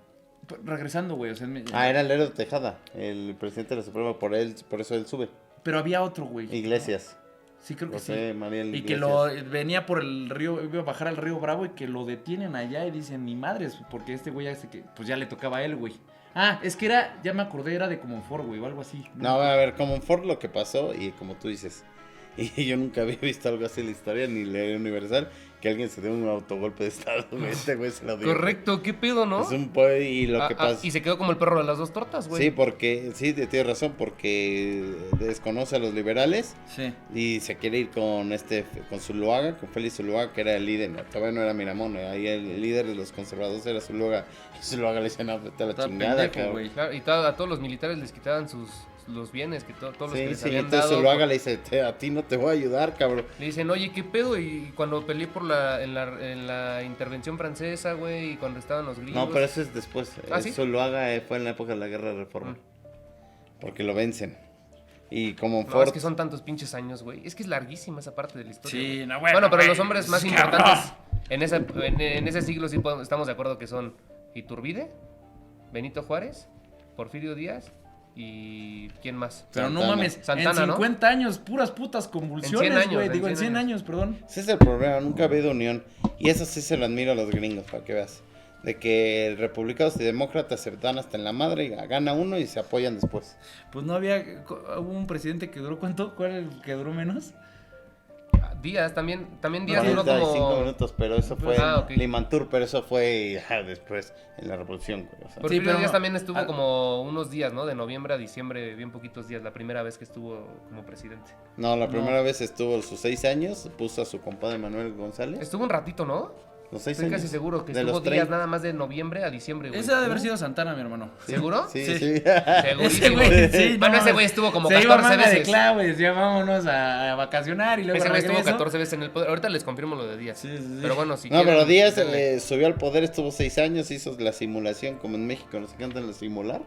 regresando, güey, o sea, Era Lerdo Tejada, el presidente de la Suprema, por eso él sube. pero había otro, güey. Iglesias. Sí, creo que José sí. María Y que Iglesias. venía por el río, iba a bajar al río Bravo y que lo detienen allá y dicen, ni madres, porque este güey pues ya le tocaba a él, güey. Ah, es que ya me acordé, era de Comonfort, güey, o algo así. No, a ver, como Ford lo que pasó, y como tú dices, y yo nunca había visto algo así en la historia, ni leer Universal, que alguien se dio un autogolpe de estado, güey. Este güey se lo dio. Correcto, qué pedo, ¿no? Es un y lo que pasa. Y se quedó como el perro de las dos tortas, güey. Sí, tienes razón, porque desconoce a los liberales Sí. y se quiere ir con Zuluaga, con Félix Zuluaga, que era el líder, todavía no era Miramón, ahí el líder de los conservadores era Zuluaga. Y Zuluaga le decía, no, vete a la Está chingada, pendejo, cabrón. güey. Claro, y a todos los militares les quitaban los bienes, que todos los que Sí, les sí, habían entonces dado. Zuluaga le dice, a ti no te voy a ayudar, cabrón. Le dicen, oye, ¿qué pedo? Y cuando peleé en la intervención francesa, güey, y cuando estaban los gringos. No, pero eso es después. ¿Ah, sí? Zuluaga fue en la época de la Guerra de Reforma. Porque lo vencen. Y como No, Ford. es que son tantos pinches años, güey. Es que es larguísima esa parte de la historia. Sí, güey. no, Bueno, pero güey, los hombres más cabrón. importantes en ese siglo sí estamos de acuerdo que son Iturbide, Benito Juárez, Porfirio Díaz y ¿quién más? Pero no Santana. mames, Santana, en ¿no? 50 años, puras putas En 100 convulsiones, años, güey. en Digo, en 100 100 años. años, perdón. Ese es el problema, nunca ha habido unión. Y eso sí se lo admiro a los gringos, para que veas. De que republicanos y demócratas se dan hasta en la madre, y gana uno y se apoyan después. Pues no hubo un presidente que duró, ¿cuánto? ¿Cuál el que duró menos? Díaz, también Díaz duró 45 como... minutos, pero eso fue Ok. Limantur, pero eso fue después en la revolución. Güey, o sea. Porfirio pero Díaz no. también estuvo Ah. como unos días, ¿no? De noviembre a diciembre, bien poquitos días, la primera vez que estuvo como presidente. No, la No. primera vez estuvo sus 6 años, puso a su compadre Manuel González. Estuvo un ratito, ¿no? Los 6 Estoy años. casi seguro que de estuvo los días 30. nada más de noviembre a diciembre, güey. Ese ha de haber sido Santana, mi hermano. ¿Seguro? Sí, Sí. sí. Segurísimo. Ese güey, sí, Bueno, no, ese güey estuvo como se iba 14 manga de veces. claves, ya vámonos a vacacionar y luego Ese güey estuvo regreso. 14 veces en el poder. Ahorita les confirmo lo de Díaz. Sí, sí, sí. Pero bueno, si No, quieren, pero Díaz denle. subió al poder, estuvo 6 años, hizo la simulación, como en México nos encantan la simular.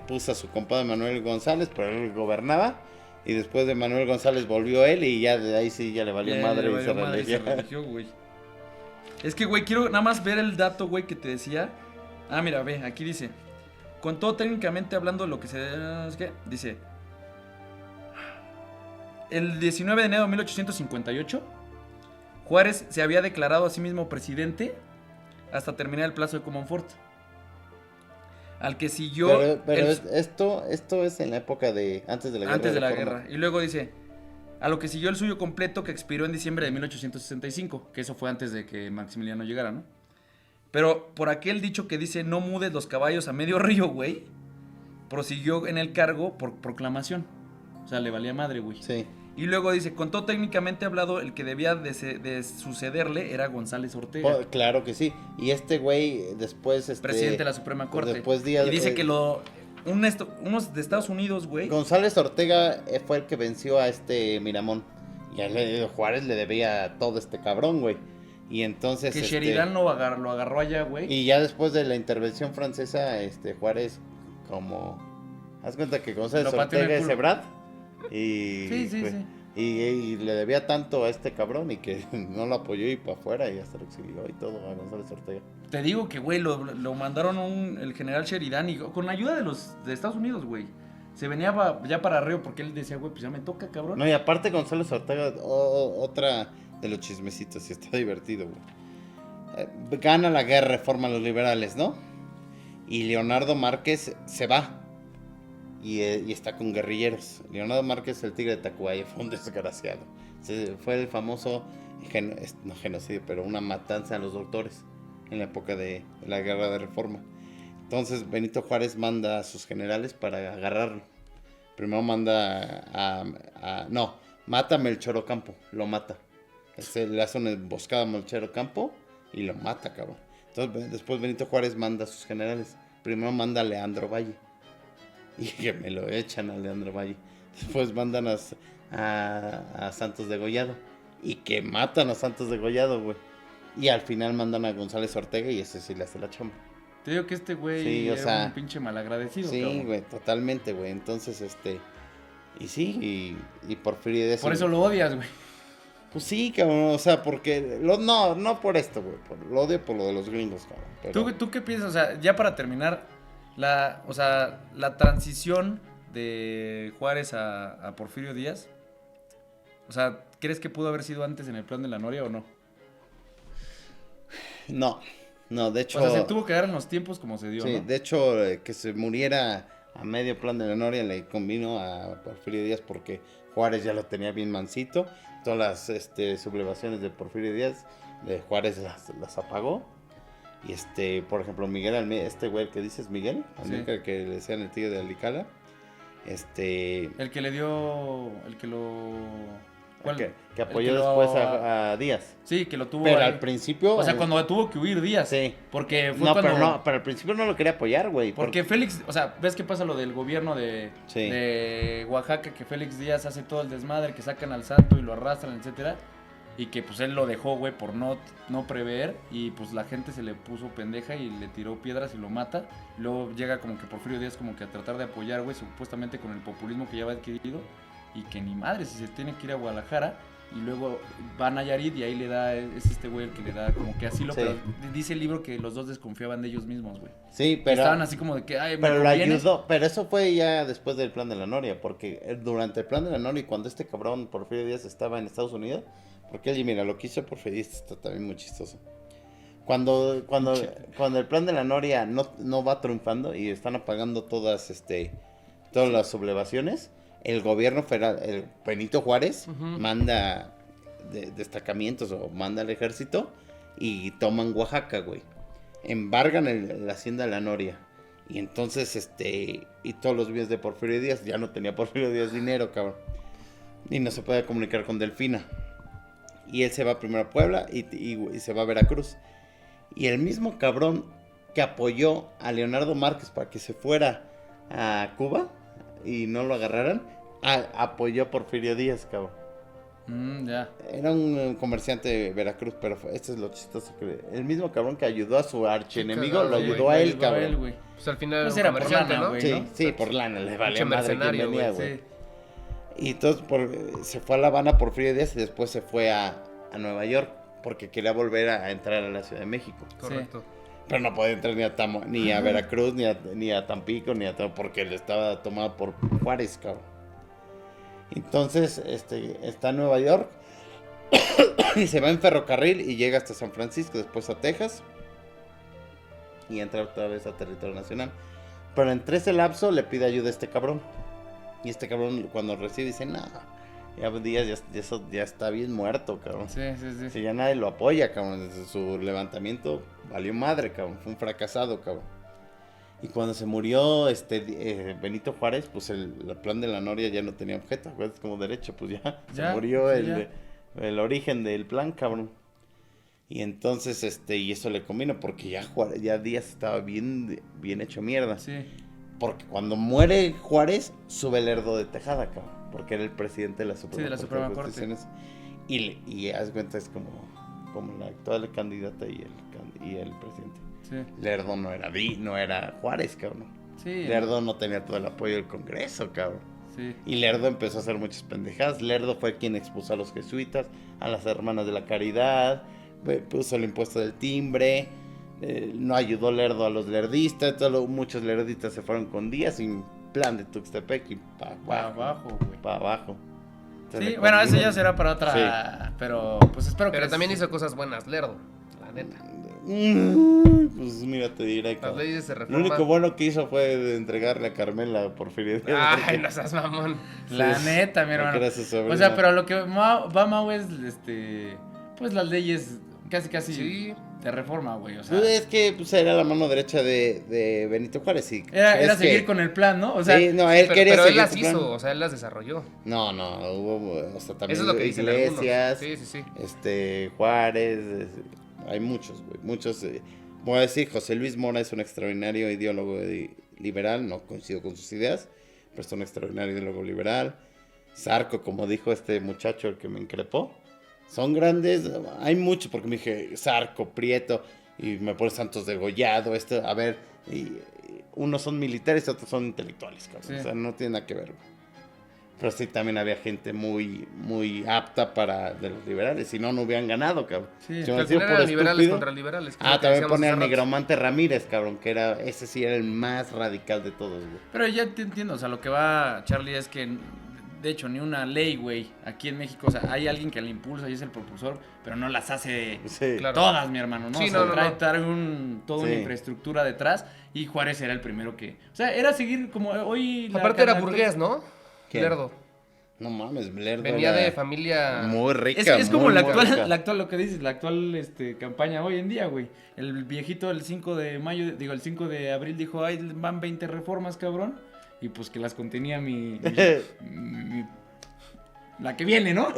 puso a su compadre Manuel González, pero él gobernaba. Y después de Manuel González volvió él y ya de ahí sí ya le valió madre y se religió, güey. Es que, güey, quiero nada más ver el dato, güey, que te decía. Ah, mira, ve, aquí dice. Con todo técnicamente hablando de lo que se... ¿Qué? Dice... El 19 de enero de 1858, Juárez se había declarado a sí mismo presidente hasta terminar el plazo de Comonfort. Al que siguió... Pero esto es en la época de... Antes de la guerra. Antes de la guerra. Y luego dice... A lo que siguió el suyo completo, que expiró en diciembre de 1865. Que eso fue antes de que Maximiliano llegara, ¿no? Pero por aquel dicho que dice, no mudes los caballos a medio río, güey, prosiguió en el cargo por proclamación. O sea, le valía madre, güey. Sí. Y luego dice, con todo técnicamente hablado, el que debía de sucederle era González Ortega. Claro que sí. Y este güey después... presidente de la Suprema Corte. Después y dice que unos de Estados Unidos, güey. González Ortega fue el que venció a Miramón. Y a Juárez le debía todo cabrón, güey. Y entonces... Que Sheridan lo agarró allá, güey. Y ya después de la intervención francesa, Juárez como... Haz cuenta que González Ortega es Ebrard. Y, sí. Y le debía tanto a cabrón y que no lo apoyó y para afuera y hasta lo exilió y todo a González Ortega. Te digo que, güey, lo mandaron el general Sheridan y con la ayuda de Estados Unidos, güey. Se venía ya para Río porque él decía, güey, pues ya me toca, cabrón. No, y aparte González Ortega, otra de los chismecitos y está divertido, güey. Gana la guerra, reforman los liberales, ¿no? Y Leonardo Márquez se va. Y está con guerrilleros. Leonardo Márquez, el tigre de Tacubaya, fue un desgraciado. Fue el famoso, no genocidio, pero una matanza a los doctores en la época de la guerra de reforma. Entonces Benito Juárez manda a sus generales para agarrarlo. Primero manda mata a Melchor Ocampo, lo mata. Le hace una emboscada a Melchor Ocampo y lo mata, cabrón. Entonces después Benito Juárez manda a sus generales. Primero manda a Leandro Valle. Y que me lo echan a Leandro Valle. Después mandan a Santos Degollado. Y que matan a Santos Degollado, güey. Y al final mandan a González Ortega y ese sí le hace la chamba. Te digo que güey era un pinche malagradecido, sí, cabrón. Güey, totalmente, güey. Entonces, y sí, y Porfirio Díaz. Por eso lo odias, güey. Pues sí, cabrón, o sea, porque... No por esto, güey. Lo odio por lo de los gringos, cabrón. Pero... ¿Tú qué piensas? O sea, ya para terminar... La transición de Juárez a Porfirio Díaz, o sea, ¿crees que pudo haber sido antes en el plan de la Noria o no? No, de hecho... O sea, se tuvo que dar en los tiempos como se dio, sí, ¿no? de hecho, que se muriera a medio plan de la Noria le convino a Porfirio Díaz porque Juárez ya lo tenía bien mansito. Todas las sublevaciones de Porfirio Díaz, de Juárez las apagó. Y por ejemplo, Miguel Almeida, güey, el que dices Miguel, Almeida, sí. Que le decían el tío de Alicala, el que le dio, que apoyó después a Díaz. Sí, que lo tuvo. Pero al principio, o sea, cuando tuvo que huir Díaz. Sí. Porque fue pero al principio no lo quería apoyar, güey. Porque Félix, o sea, ¿ves qué pasa lo del gobierno de Oaxaca? Que Félix Díaz hace todo el desmadre, que sacan al santo y lo arrastran, etcétera. Y que pues él lo dejó, güey, por no prever. Y pues la gente se le puso pendeja y le tiró piedras y lo mata. Y luego llega como que Porfirio Díaz como que a tratar de apoyar, güey, supuestamente con el populismo que ya había adquirido. Y que ni madre, si se tiene que ir a Guadalajara. Y luego va a Nayarit y ahí le da, es güey el que le da como que asilo. Sí. Pero dice el libro que los dos desconfiaban de ellos mismos, güey. Sí, pero... Estaban así como de que, ay, pero lo ayudó, pero eso fue ya después del plan de la Noria. Porque durante el plan de la Noria, cuando cabrón Porfirio Díaz estaba en Estados Unidos... Porque él, mira, lo que hizo Porfirio Díaz está también muy chistoso. Cuando el plan de la Noria no va triunfando y están apagando todas las sublevaciones, el gobierno federal, el Benito Juárez, manda destacamientos o manda al ejército y toman Oaxaca, güey. Embargan la hacienda de la Noria. Y entonces, y todos los bienes de Porfirio Díaz, ya no tenía Porfirio Díaz dinero, cabrón. Y no se puede comunicar con Delfina. Y él se va primero a Puebla y se va a Veracruz. Y el mismo cabrón que apoyó a Leonardo Márquez para que se fuera a Cuba y no lo agarraran, apoyó a Porfirio Díaz, cabrón. Ya. Era un comerciante de Veracruz, pero este es lo chistoso. Que el mismo cabrón que ayudó a su archienemigo, cagado, lo güey, ayudó a él, cabrón. güey. Pues al final Pues era era un por comerciante, lana, ¿no? güey. Sí, ¿no? sí, por lana, le valía Pinche madre quien mercenario, venía, güey, güey. Sí. Y entonces se fue a La Habana por Porfirio Díaz y después se fue a Nueva York porque quería volver a entrar a la Ciudad de México. Correcto. Pero no podía entrar ni a Veracruz, ni a Tampico, porque él estaba tomado por Juárez, cabrón. Entonces, está en Nueva York y se va en ferrocarril y llega hasta San Francisco, después a Texas y entra otra vez a territorio nacional. Pero entre ese lapso le pide ayuda a este cabrón. Y este cabrón cuando recibe dice, nada, Díaz ya está bien muerto, cabrón. Sí. Si ya nadie lo apoya, cabrón. Desde su levantamiento valió madre, cabrón. Fue un fracasado, cabrón. Y cuando se murió Benito Juárez, pues el plan de la Noria ya no tenía objeto, güey, es como derecho, pues ya se murió el origen del plan, cabrón. Y entonces, y eso le combina porque ya Díaz estaba bien hecho mierda. Sí. Porque cuando muere Juárez, sube Lerdo de Tejada, cabrón. Porque era el presidente de la Suprema Corte. Y haz cuenta, es como la actual candidata y el presidente. Sí. Lerdo no era Juárez, cabrón. Sí. Lerdo no tenía todo el apoyo del Congreso, cabrón. Sí. Y Lerdo empezó a hacer muchas pendejadas. Lerdo fue quien expulsó a los jesuitas, a las hermanas de la caridad, puso el impuesto del timbre, no ayudó Lerdo a los lerdistas, muchos lerdistas se fueron con Díaz sin plan de Tuxtepec y para abajo, güey. Para abajo. Sí, bueno, eso ya será para otra, sí. Pero pues espero que... Pero también hizo cosas buenas, Lerdo, la neta. Pues mira, te diré que las leyes se reforman. Lo único bueno que hizo fue entregarle a Carmela a Porfirio Díaz. Ay, no seas mamón. La neta, mi hermano. O sea, pero lo que va Mau es, pues las leyes casi sí. de reforma, güey, o sea. Pues es que pues, era la mano derecha de Benito Juárez. Y era seguir con el plan, ¿no? O sea, sí, no, él quería pero seguir él las hizo, o sea, él las desarrolló. No, hubo, o sea, también eso es lo que dicen Iglesias, sí. Juárez, hay muchos, güey, muchos. Voy a decir, José Luis Mora es un extraordinario ideólogo liberal, no coincido con sus ideas, pero es un extraordinario ideólogo liberal. Zarco, como dijo este muchacho, el que me increpó, son grandes, hay muchos, porque me dije Zarco, Prieto, y me pone Santos Degollado, a ver, y unos son militares y otros son intelectuales, cabrón, sí. O sea, no tiene nada que ver, güey. Pero sí, también había gente muy, muy apta de los liberales, si no hubieran ganado, cabrón. Sí, si al final eran liberales contra liberales. También ponía al Nigromante Ramírez, cabrón, que ese sí era el más radical de todos, güey. Pero ya te entiendo, o sea, lo que va, Charlie, es que, de hecho, ni una ley, güey, aquí en México, o sea, hay alguien que la impulsa y es el propulsor, pero no las hace todas, mi hermano, ¿no? Sí, o sea, trae toda una infraestructura detrás, y Juárez era el primero que, o sea, era seguir como hoy... Aparte era burgués, ¿no? ¿Quién? Lerdo. No mames, Lerdo venía de familia muy rica. Es como la actual, lo que dices, la actual campaña hoy en día, güey. El viejito el 5 de mayo, el 5 de abril dijo, ay, van 20 reformas, cabrón. Y pues que las contenía la que viene, ¿no?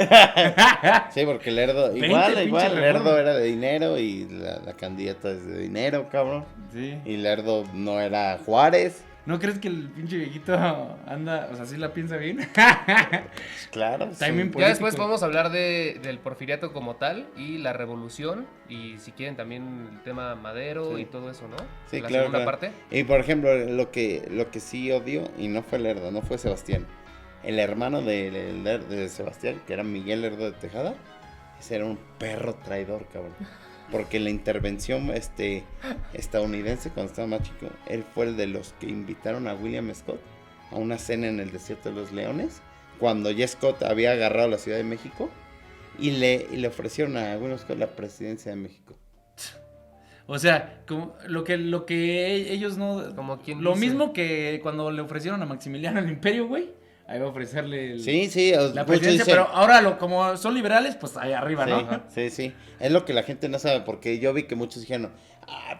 Sí, porque Lerdo, igual, Lerdo era de dinero y la candidata es de dinero, cabrón. Sí. Y Lerdo no era Juárez. ¿No crees que el pinche viejito anda, o sea, sí la piensa bien? Claro. Sí. Ya después vamos a hablar del porfiriato como tal y la revolución y si quieren también el tema Madero y todo eso, ¿no? Sí, la claro. segunda parte. Y por ejemplo, lo que sí odio, y no fue Lerdo, no fue Sebastián. El hermano de Sebastián, que era Miguel Lerdo de Tejada, ese era un perro traidor, cabrón. Porque la intervención estadounidense cuando estaba más chico, él fue el de los que invitaron a William Scott a una cena en el Desierto de los Leones, cuando ya Scott había agarrado la Ciudad de México y le ofrecieron a William Scott la presidencia de México. O sea, como lo que ellos no... Como quien lo dice. Mismo que cuando le ofrecieron a Maximiliano el imperio, güey. Ahí va a ofrecerle la presidencia, pero ahora como son liberales, pues ahí arriba, ¿no? Sí. Es lo que la gente no sabe, porque yo vi que muchos dijeron,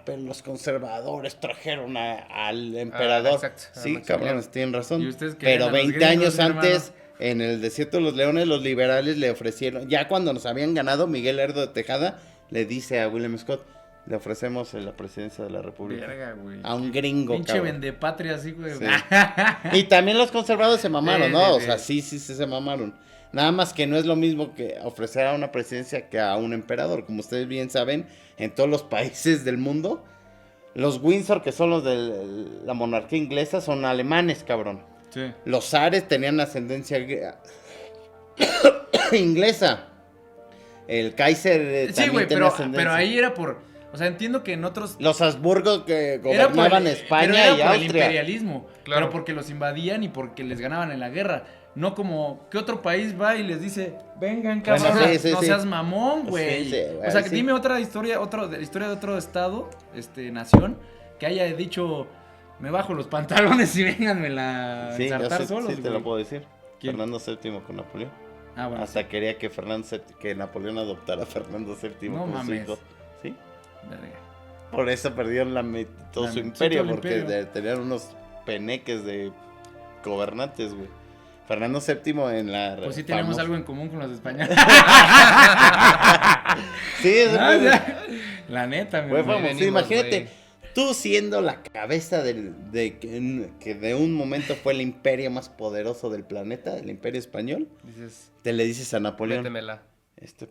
pero los conservadores trajeron al emperador. Exacto. Sí, cabrones, tienen razón. Pero 20 años antes, en el Desierto de los Leones, los liberales le ofrecieron, ya cuando nos habían ganado, Miguel Lerdo de Tejada le dice a William Scott, le ofrecemos la presidencia de la República. Verga, güey. A un gringo, pinche vendepatria así, güey. Sí. Y también los conservadores se mamaron, ¿no? O sea, sí se mamaron. Nada más que no es lo mismo que ofrecer a una presidencia que a un emperador. Como ustedes bien saben, en todos los países del mundo, los Windsor, que son los de la monarquía inglesa, son alemanes, cabrón. Sí. Los zares tenían ascendencia inglesa. El Kaiser Sí, también güey, tenía ascendencia. pero ahí era por... O sea, entiendo que en otros... Los Habsburgo que Era por gobernaban pero España era y por el Austria. imperialismo, Claro. pero porque los invadían y porque les ganaban en la guerra. No como que otro país va y les dice, vengan, cabrón, Bueno, sí, no sí. seas mamón, güey. Sí, sí, O sea, que sí. dime otra historia, la historia de otro estado, nación, que haya dicho, me bajo los pantalones y vénganme la Sí, yo ensartar sí, solos, sí te lo güey. puedo decir. ¿Quién? Fernando VII con Napoleón. Ah, bueno. Hasta quería que que Napoleón adoptara a Fernando VII No como su mames. hijo. ¿Sí? Verga. Por eso perdieron todo La su sí, imperio, todo el porque imperio. tenían unos peneques de gobernantes, güey. Fernando VII en la... Pues sí tenemos famosa- algo en común con los españoles. Sí, eso Ah, fue- ya. La neta, mi fue hermano. famoso. Sí, venimos, imagínate, güey. tú siendo la cabeza que de un momento fue el imperio más poderoso del planeta, el imperio español, Dices, te le dices a Napoleón, Métemela.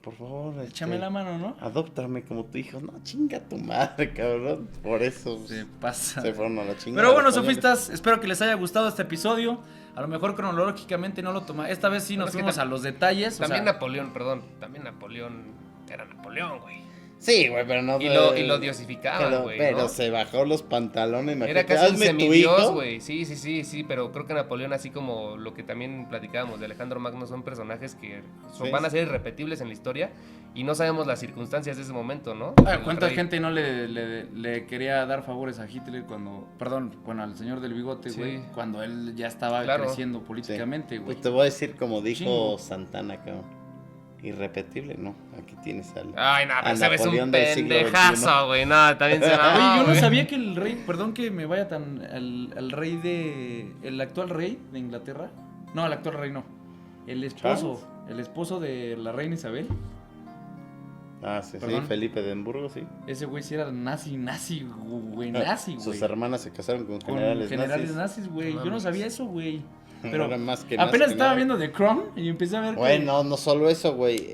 por favor, échame la mano, ¿no? adóptame como tu hijo. No, chinga tu madre, cabrón. Por eso Se pasa. se fueron a la chingada. Pero bueno, los españoles. sofistas, espero que les haya gustado este episodio. A lo mejor cronológicamente no lo toma. Esta vez sí nos Es que fuimos a los detalles. o También sea, Napoleón, perdón. También Napoleón era Napoleón, güey. Sí, güey, pero no... Y lo diosificaban, güey, Pero ¿no? se bajó los pantalones, Era imagínate, casi un hazme tu semidios, hijo. güey. Sí, pero creo que Napoleón, así como lo que también platicábamos de Alejandro Magno, son personajes que Sí. van a ser irrepetibles en la historia y no sabemos las circunstancias de ese momento, ¿no? El ¿cuánta rey. gente no le quería dar favores a Hitler bueno, al señor del bigote, Sí. güey, cuando él ya estaba Claro. creciendo Sí. políticamente, güey? Pues te voy a decir como dijo Chingo. Santana, cabrón. Irrepetible, ¿no? Aquí tienes al... Ay, no, a pero sabes un Napoleón del siglo pendejazo, güey. No, también se va. Oye, yo no sabía que el rey, perdón que me vaya tan, el rey el actual rey de Inglaterra, no, el actual rey no, el esposo de la reina Isabel, Ah, sí, Perdón. Felipe de Edimburgo, sí. ese güey sí era nazi, güey, nazi, güey. Sus hermanas se casaron con Con generales, generales nazis. nazis, güey. No Yo no mames. sabía eso, güey. No Pero era más que apenas nazi que estaba nada. viendo The Crown y empecé a ver Bueno, no solo eso, güey.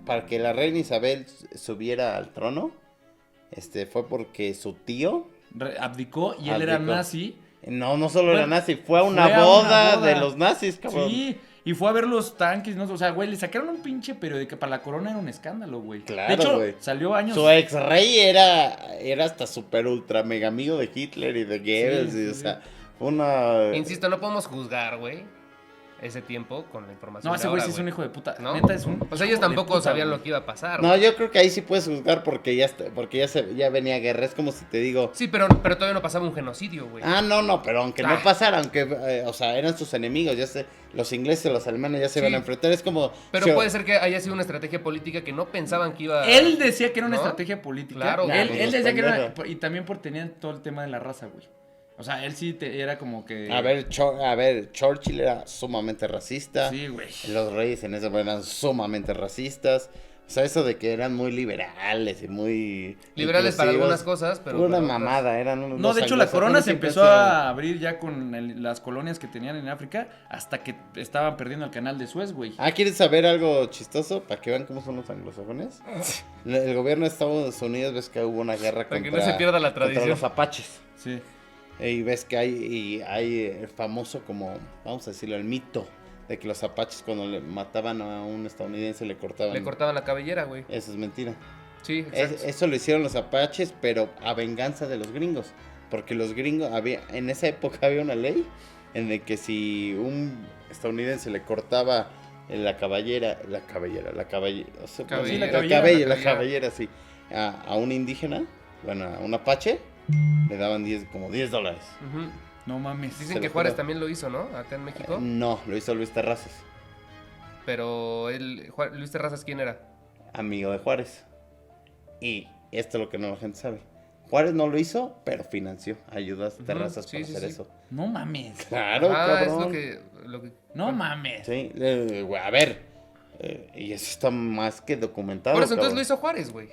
Para que la reina Isabel subiera al trono, fue porque su tío, abdicó y él era Abdicó. nazi. no solo Fue- era nazi, fue a una fue a una boda boda. de los nazis, cabrón. Sí, y fue a ver los tanques, ¿no? O sea, güey, le sacaron un pinche periódico para la corona, era un escándalo, güey. Claro, de hecho, güey. salió años. Su ex rey era hasta super ultra mega amigo de Hitler y de Goebbels, Sí, y, sí, o sí. sea, fue una... Insisto, no podemos juzgar, güey, ese tiempo con la información. No, ese de güey ahora, sí es un hijo de puta. ¿no? Neta es un. O sea, ellos hijo de tampoco puta, sabían güey. lo que iba a pasar. No, güey. yo creo que ahí sí puedes juzgar porque ya venía guerra, es como si te digo... Sí, pero todavía no pasaba un genocidio, güey. Ah, no, pero aunque no Ah. pasara, o sea, eran sus enemigos, los ingleses, los alemanes ya se Sí. iban a enfrentar, es como... Pero si- puede ser que haya sido una estrategia política que no pensaban que iba Él decía que era una ¿no? estrategia política. Claro, él, pues él los decía que era una. pendejos. Y también por tenían todo el tema de la raza, güey. O sea, él sí era como que. A ver, Churchill era sumamente racista, Sí, güey. los reyes en ese momento eran sumamente racistas, o sea, eso de que eran muy liberales y muy... liberales para inclusivos, algunas cosas, pero una para otras- mamada, eran unos... No, de hecho, la corona se empezó siempre a abrir ya con las colonias que tenían en África hasta que estaban perdiendo el canal de Suez, güey. Ah, ¿quieres saber algo chistoso? Para que vean cómo son los anglosajones. El gobierno de Estados Unidos, ves que hubo una guerra Para que contra, no se pierda la contra tradición. los apaches. Sí. Y ves que hay el famoso como, vamos a decirlo, el mito de que los apaches cuando le mataban a un estadounidense le cortaban. Le cortaban la cabellera, güey. Eso es mentira. Sí, exacto. Eso lo hicieron los apaches, pero a venganza de los gringos. Porque los gringos, en esa época había una ley en la que si un estadounidense le cortaba la cabellera, o sea, Cabellera. Sí, la la cabellera. cabellera, sí, a un indígena, bueno, a un apache, le daban como $10. Ujú. No mames. Dicen Se que lo Juárez juro. también lo hizo, ¿no? Acá en México. No, lo hizo Luis Terrazas, Pero Luis Terrazas, ¿quién era? amigo de Juárez. Y esto es lo que no la gente sabe. Juárez no lo hizo, pero financió, ayudó a Terrazas sí, para sí, hacer sí. eso. No mames. Claro, Es cabrón. lo que... No mames. Sí, güey, a ver, y eso está más que documentado. Por eso entonces cabrón. lo hizo Juárez, güey.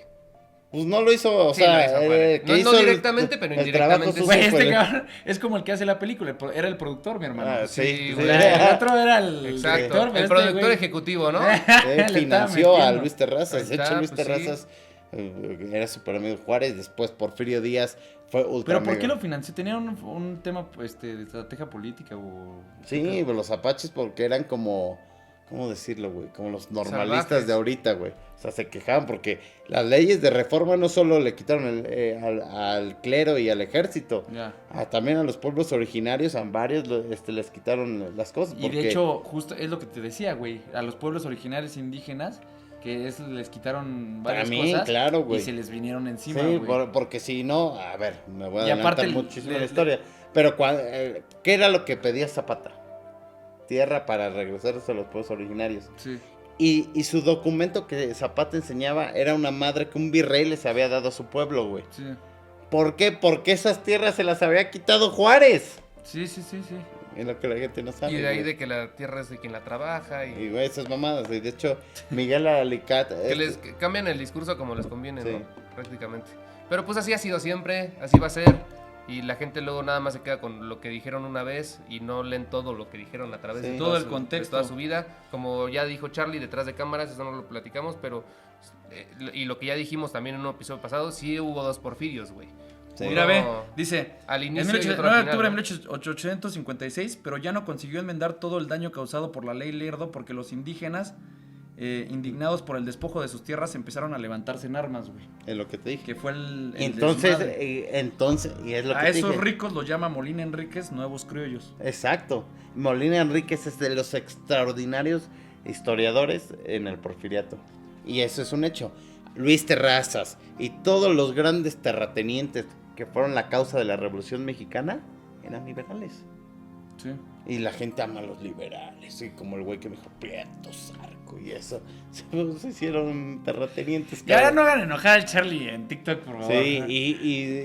Pues no lo hizo, o Sí, sea, lo hizo Juárez. que No hizo directamente, pero el indirectamente trabajo sí. sucio Güey, fue este el- cabrón es como el que hace la película, era el productor, mi hermano. Ah, sí, Sí, sí. güey. El otro era el Exacto. director, pero El este productor güey- ejecutivo, ¿no? Le estaba Financió a metiendo. Luis Terrazas. De Ahí hecho, está, Luis pues sí. Terrazas era súper amigo de Juárez. Después Porfirio Díaz fue ultra Pero ¿por qué amigo. lo financió? ¿Tenía un tema de estrategia política o...? Sí, pues los apaches porque eran como, ¿cómo decirlo, güey? Como los normalistas Salvajes. de ahorita, güey. O sea, se quejaban porque las leyes de reforma no solo le quitaron al clero y al ejército, Ya. también a los pueblos originarios, a varios les quitaron las cosas. Y Porque, de hecho, justo es lo que te decía, güey. A los pueblos originarios indígenas, les quitaron varias también, cosas. claro, güey. Y se les vinieron encima, Sí, güey. porque si no, a ver, me voy a Y aparte adelantar muchísimo la historia. Pero, ¿qué era lo que pedía Zapata? Tierra para regresarse a los pueblos originarios. Sí. Y su documento que Zapata enseñaba era una madre que un virrey les había dado a su pueblo, güey. Sí. ¿Por qué? Porque esas tierras se las había quitado Juárez. Sí. Es lo que la gente no sabe. Y de ahí güey. de que la tierra es de quien la trabaja Y, y güey, esas mamadas. Y de hecho, Miguel Alicat... que cambian el discurso como les conviene, Sí. ¿no? Prácticamente. Pero pues así ha sido siempre, así va a ser. Y la gente luego nada más se queda con lo que dijeron una vez y no leen todo lo que dijeron a través Sí. de Todo toda el contexto. de toda su vida. Como ya dijo Charlie detrás de cámaras, eso no lo platicamos, pero y lo que ya dijimos también en un episodio pasado, sí hubo 2 porfirios, güey. Sí. Mira, ve, dice, Al en inicio y otro 9 al de octubre de final, 1856, pero ya no consiguió enmendar todo el daño causado por la ley Lerdo porque los indígenas, indignados por el despojo de sus tierras, empezaron a levantarse en armas, güey. Es lo que te dije. Que fue el Entonces, desmadre. y es lo que A te esos dije. ricos los llama Molina Enríquez nuevos criollos. Exacto. Molina Enríquez es de los extraordinarios historiadores en el Porfiriato. Y eso es un hecho. Luis Terrazas y todos los grandes terratenientes que fueron la causa de la Revolución Mexicana eran liberales. Sí. Y la gente ama a los liberales. Y como el güey que me dijo Prieto, Zarco y eso. Se hicieron terratenientes. Ya cabrón. no hagan enojar al Charlie en TikTok, por favor. Sí,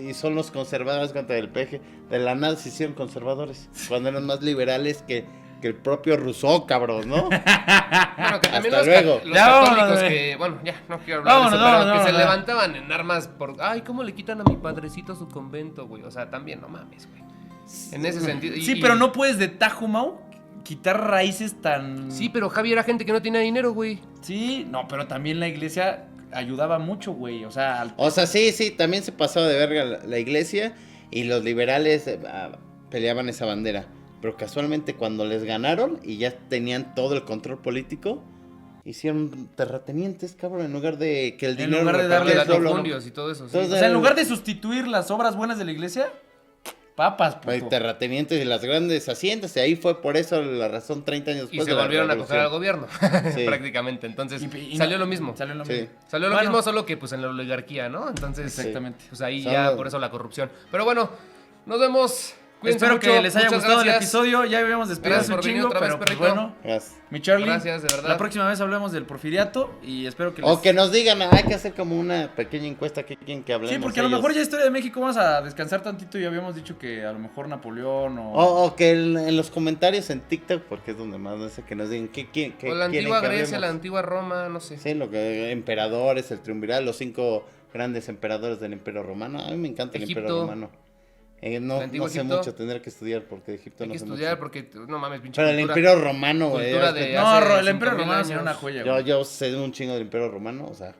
y son los conservadores contra el peje. De la nada se hicieron conservadores. Cuando eran más liberales que el propio Rousseau, cabrón, ¿no? Bueno, que también Hasta los, luego. los Ya, vámonos, católicos güey. que, bueno, ya no quiero hablar Vámonos, de eso, pero vámonos, que se vámonos. levantaban en armas por, ay, ¿cómo le quitan a mi padrecito su convento, güey? O sea, también, no mames, güey. En ese sentido. Sí, pero no puedes de tajo, Mau, quitar raíces tan... Sí, pero Javi era gente que no tenía dinero, güey. Sí, no, pero también la iglesia ayudaba mucho, güey. O sea, O sea, sí, también se pasó de verga la iglesia y los liberales peleaban esa bandera. Pero casualmente cuando les ganaron y ya tenían todo el control político, hicieron terratenientes, cabrón, en lugar de que el En dinero lugar de repartiera darle Los solo. latifundios y todo eso. Sí. Entonces, o sea, en lugar de sustituir las obras buenas de la iglesia, papas, Hay puto. terratenientes y las grandes haciendas, y ahí fue por eso la razón 30 años Y después se de la volvieron a coger al revolución. gobierno, Sí. prácticamente. Entonces, Y salió no- lo mismo. Salió lo Sí. mismo. Salió lo Bueno. mismo, solo que pues en la oligarquía, ¿no? Entonces, Exactamente. pues ahí Son ya los- por eso la corrupción. Pero bueno, nos vemos. Cuídense Espero mucho, que les haya muchas gustado el gracias. episodio. Ya habíamos despedido Gracias hace un por venir chingo, otra vez, pero pues perrito. bueno. Gracias. Mi Charlie. Gracias, de verdad. La próxima vez hablemos del porfiriato y espero que les... O que nos digan, hay que hacer como una pequeña encuesta que quieren que hablemos. Sí, porque a lo ellos. mejor ya Historia de México vamos a descansar tantito y habíamos dicho que a lo mejor Napoleón o... O que en los comentarios en TikTok, porque es donde más no sé, que nos digan qué quieren O la quieren antigua que Grecia, la hablemos. antigua Roma, no sé. Sí, lo que emperadores, el triunviral, los 5 grandes emperadores del Imperio Romano. A mí me encanta el Egipto. Imperio Romano. No, El antiguo no sé Egipto. mucho, tendré que estudiar porque de Egipto Hay no que sé estudiar mucho. porque, no mames, pinche Pero el cultura. Imperio Romano, güey. Cultura es de que- No, hace el Imperio 5000 Romano sería años. una joya, güey. yo sé un chingo del Imperio Romano, o sea,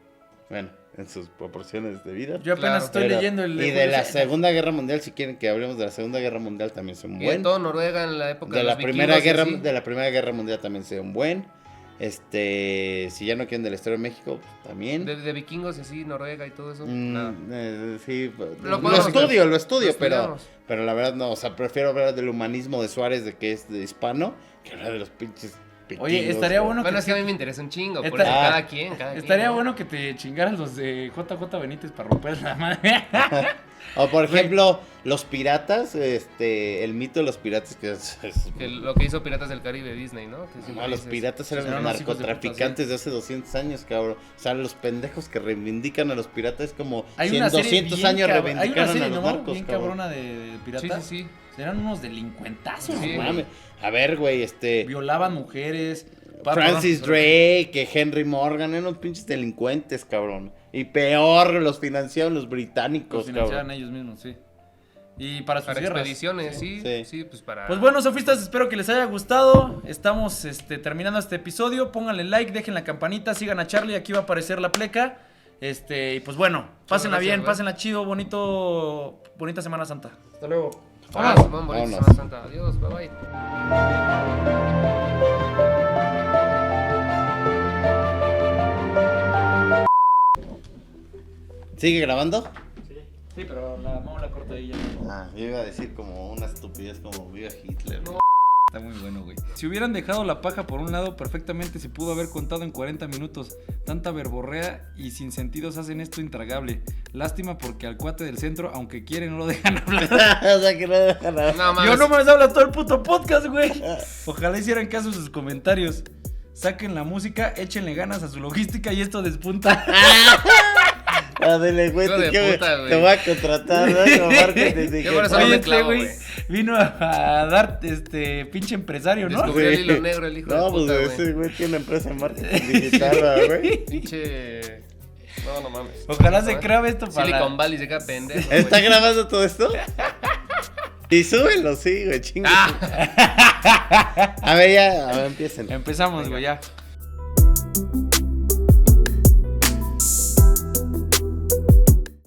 bueno, en sus proporciones de vida. Yo apenas Claro. estoy Pero- leyendo el... Y de la Segunda Guerra Mundial, si quieren que hablemos de la Segunda Guerra Mundial, también sé un Y de buen. todo Noruega en la época De la los primera vikingos y guerra, así. de la Primera Guerra Mundial también sé un buen. Si ya no quieren de la historia de México, pues, también. De vikingos y así, Noruega y todo eso. Mm, nada. sí, Lo lo podemos estudio, ver. lo estudio, Lo pero estudiamos. la verdad no, o sea, prefiero hablar del humanismo de Suárez, de que es de hispano, que hablar de los pinches vikingos. Oye, estaría güey. bueno Bueno, que... es que a mí me interesa un chingo. Por Esta- eso, Ah. cada quien. Estaría ¿no? bueno que te chingaran los de JJ Benítez para romper la madre. O por ejemplo, los piratas, el mito de los piratas, que es Que lo que hizo Piratas del Caribe Disney, ¿no? Que siempre no, los dices, piratas eran eran los unos hijos de puta, narcotraficantes de hace 200 años, cabrón. O sea, los pendejos que reivindican a los piratas es como Hay si en una serie 200 bien años hay una reivindicaron serie, a los ¿no? narcos, Bien cabrón. cabrona de Sí, piratas. sí, sí. Eran unos delincuentazos, Sí, güey. Mames. A ver, güey, Violaban mujeres. Francis Drake, que Henry Morgan, eran unos pinches delincuentes, cabrón. Y peor, los financiaron los británicos, Los financiaban cabrón. ellos mismos, sí. Y para sus Para guerras. expediciones, Sí. sí, pues para... Pues bueno, sofistas, espero que les haya gustado. Estamos terminando este episodio. Pónganle like, dejen la campanita, sigan a Charlie, aquí va a aparecer la pleca. Y pues bueno, pásenla gracias, bien, güey. pásenla chido, bonita Semana Santa. Hasta luego. Vámonos. Ah, Simón, bonito, Vámonos. Semana Santa. Adiós, bye bye. ¿Sigue grabando? Sí, pero vamos a la corta ahí ya. Ah, yo iba a decir como una estupidez como viva Hitler. Está muy bueno, güey. Si hubieran dejado la paja por un lado, perfectamente se pudo haber contado en 40 minutos. Tanta verborrea y sin sentidos hacen esto intragable. Lástima porque al cuate del centro, aunque quiere, no lo dejan hablar. O sea que no dejan nada. No mames. Yo no me habla todo el puto podcast, güey. Ojalá hicieran caso a sus comentarios. Saquen la música, échenle ganas a su logística y esto despunta. Dale, güey, Hijo de te puta, güey. voy a contratar, ¿no? Como marketing Yo por eso digital. no me Oye, clavo, güey güey. vino a dar pinche empresario, ¿no? Descubrió el Sí. hilo negro, el hijo No, de pues puta, güey. ese güey tiene una empresa de marketing digital, ¿verdad, güey. Pinche... No mames. Ojalá se grabe esto para Silicon Valley se queda pendejo, güey. ¿Está grabando todo esto? Y súbelo, sí, güey, chingue. A ver, ya, a ver, empiecen. Empezamos, güey, ya.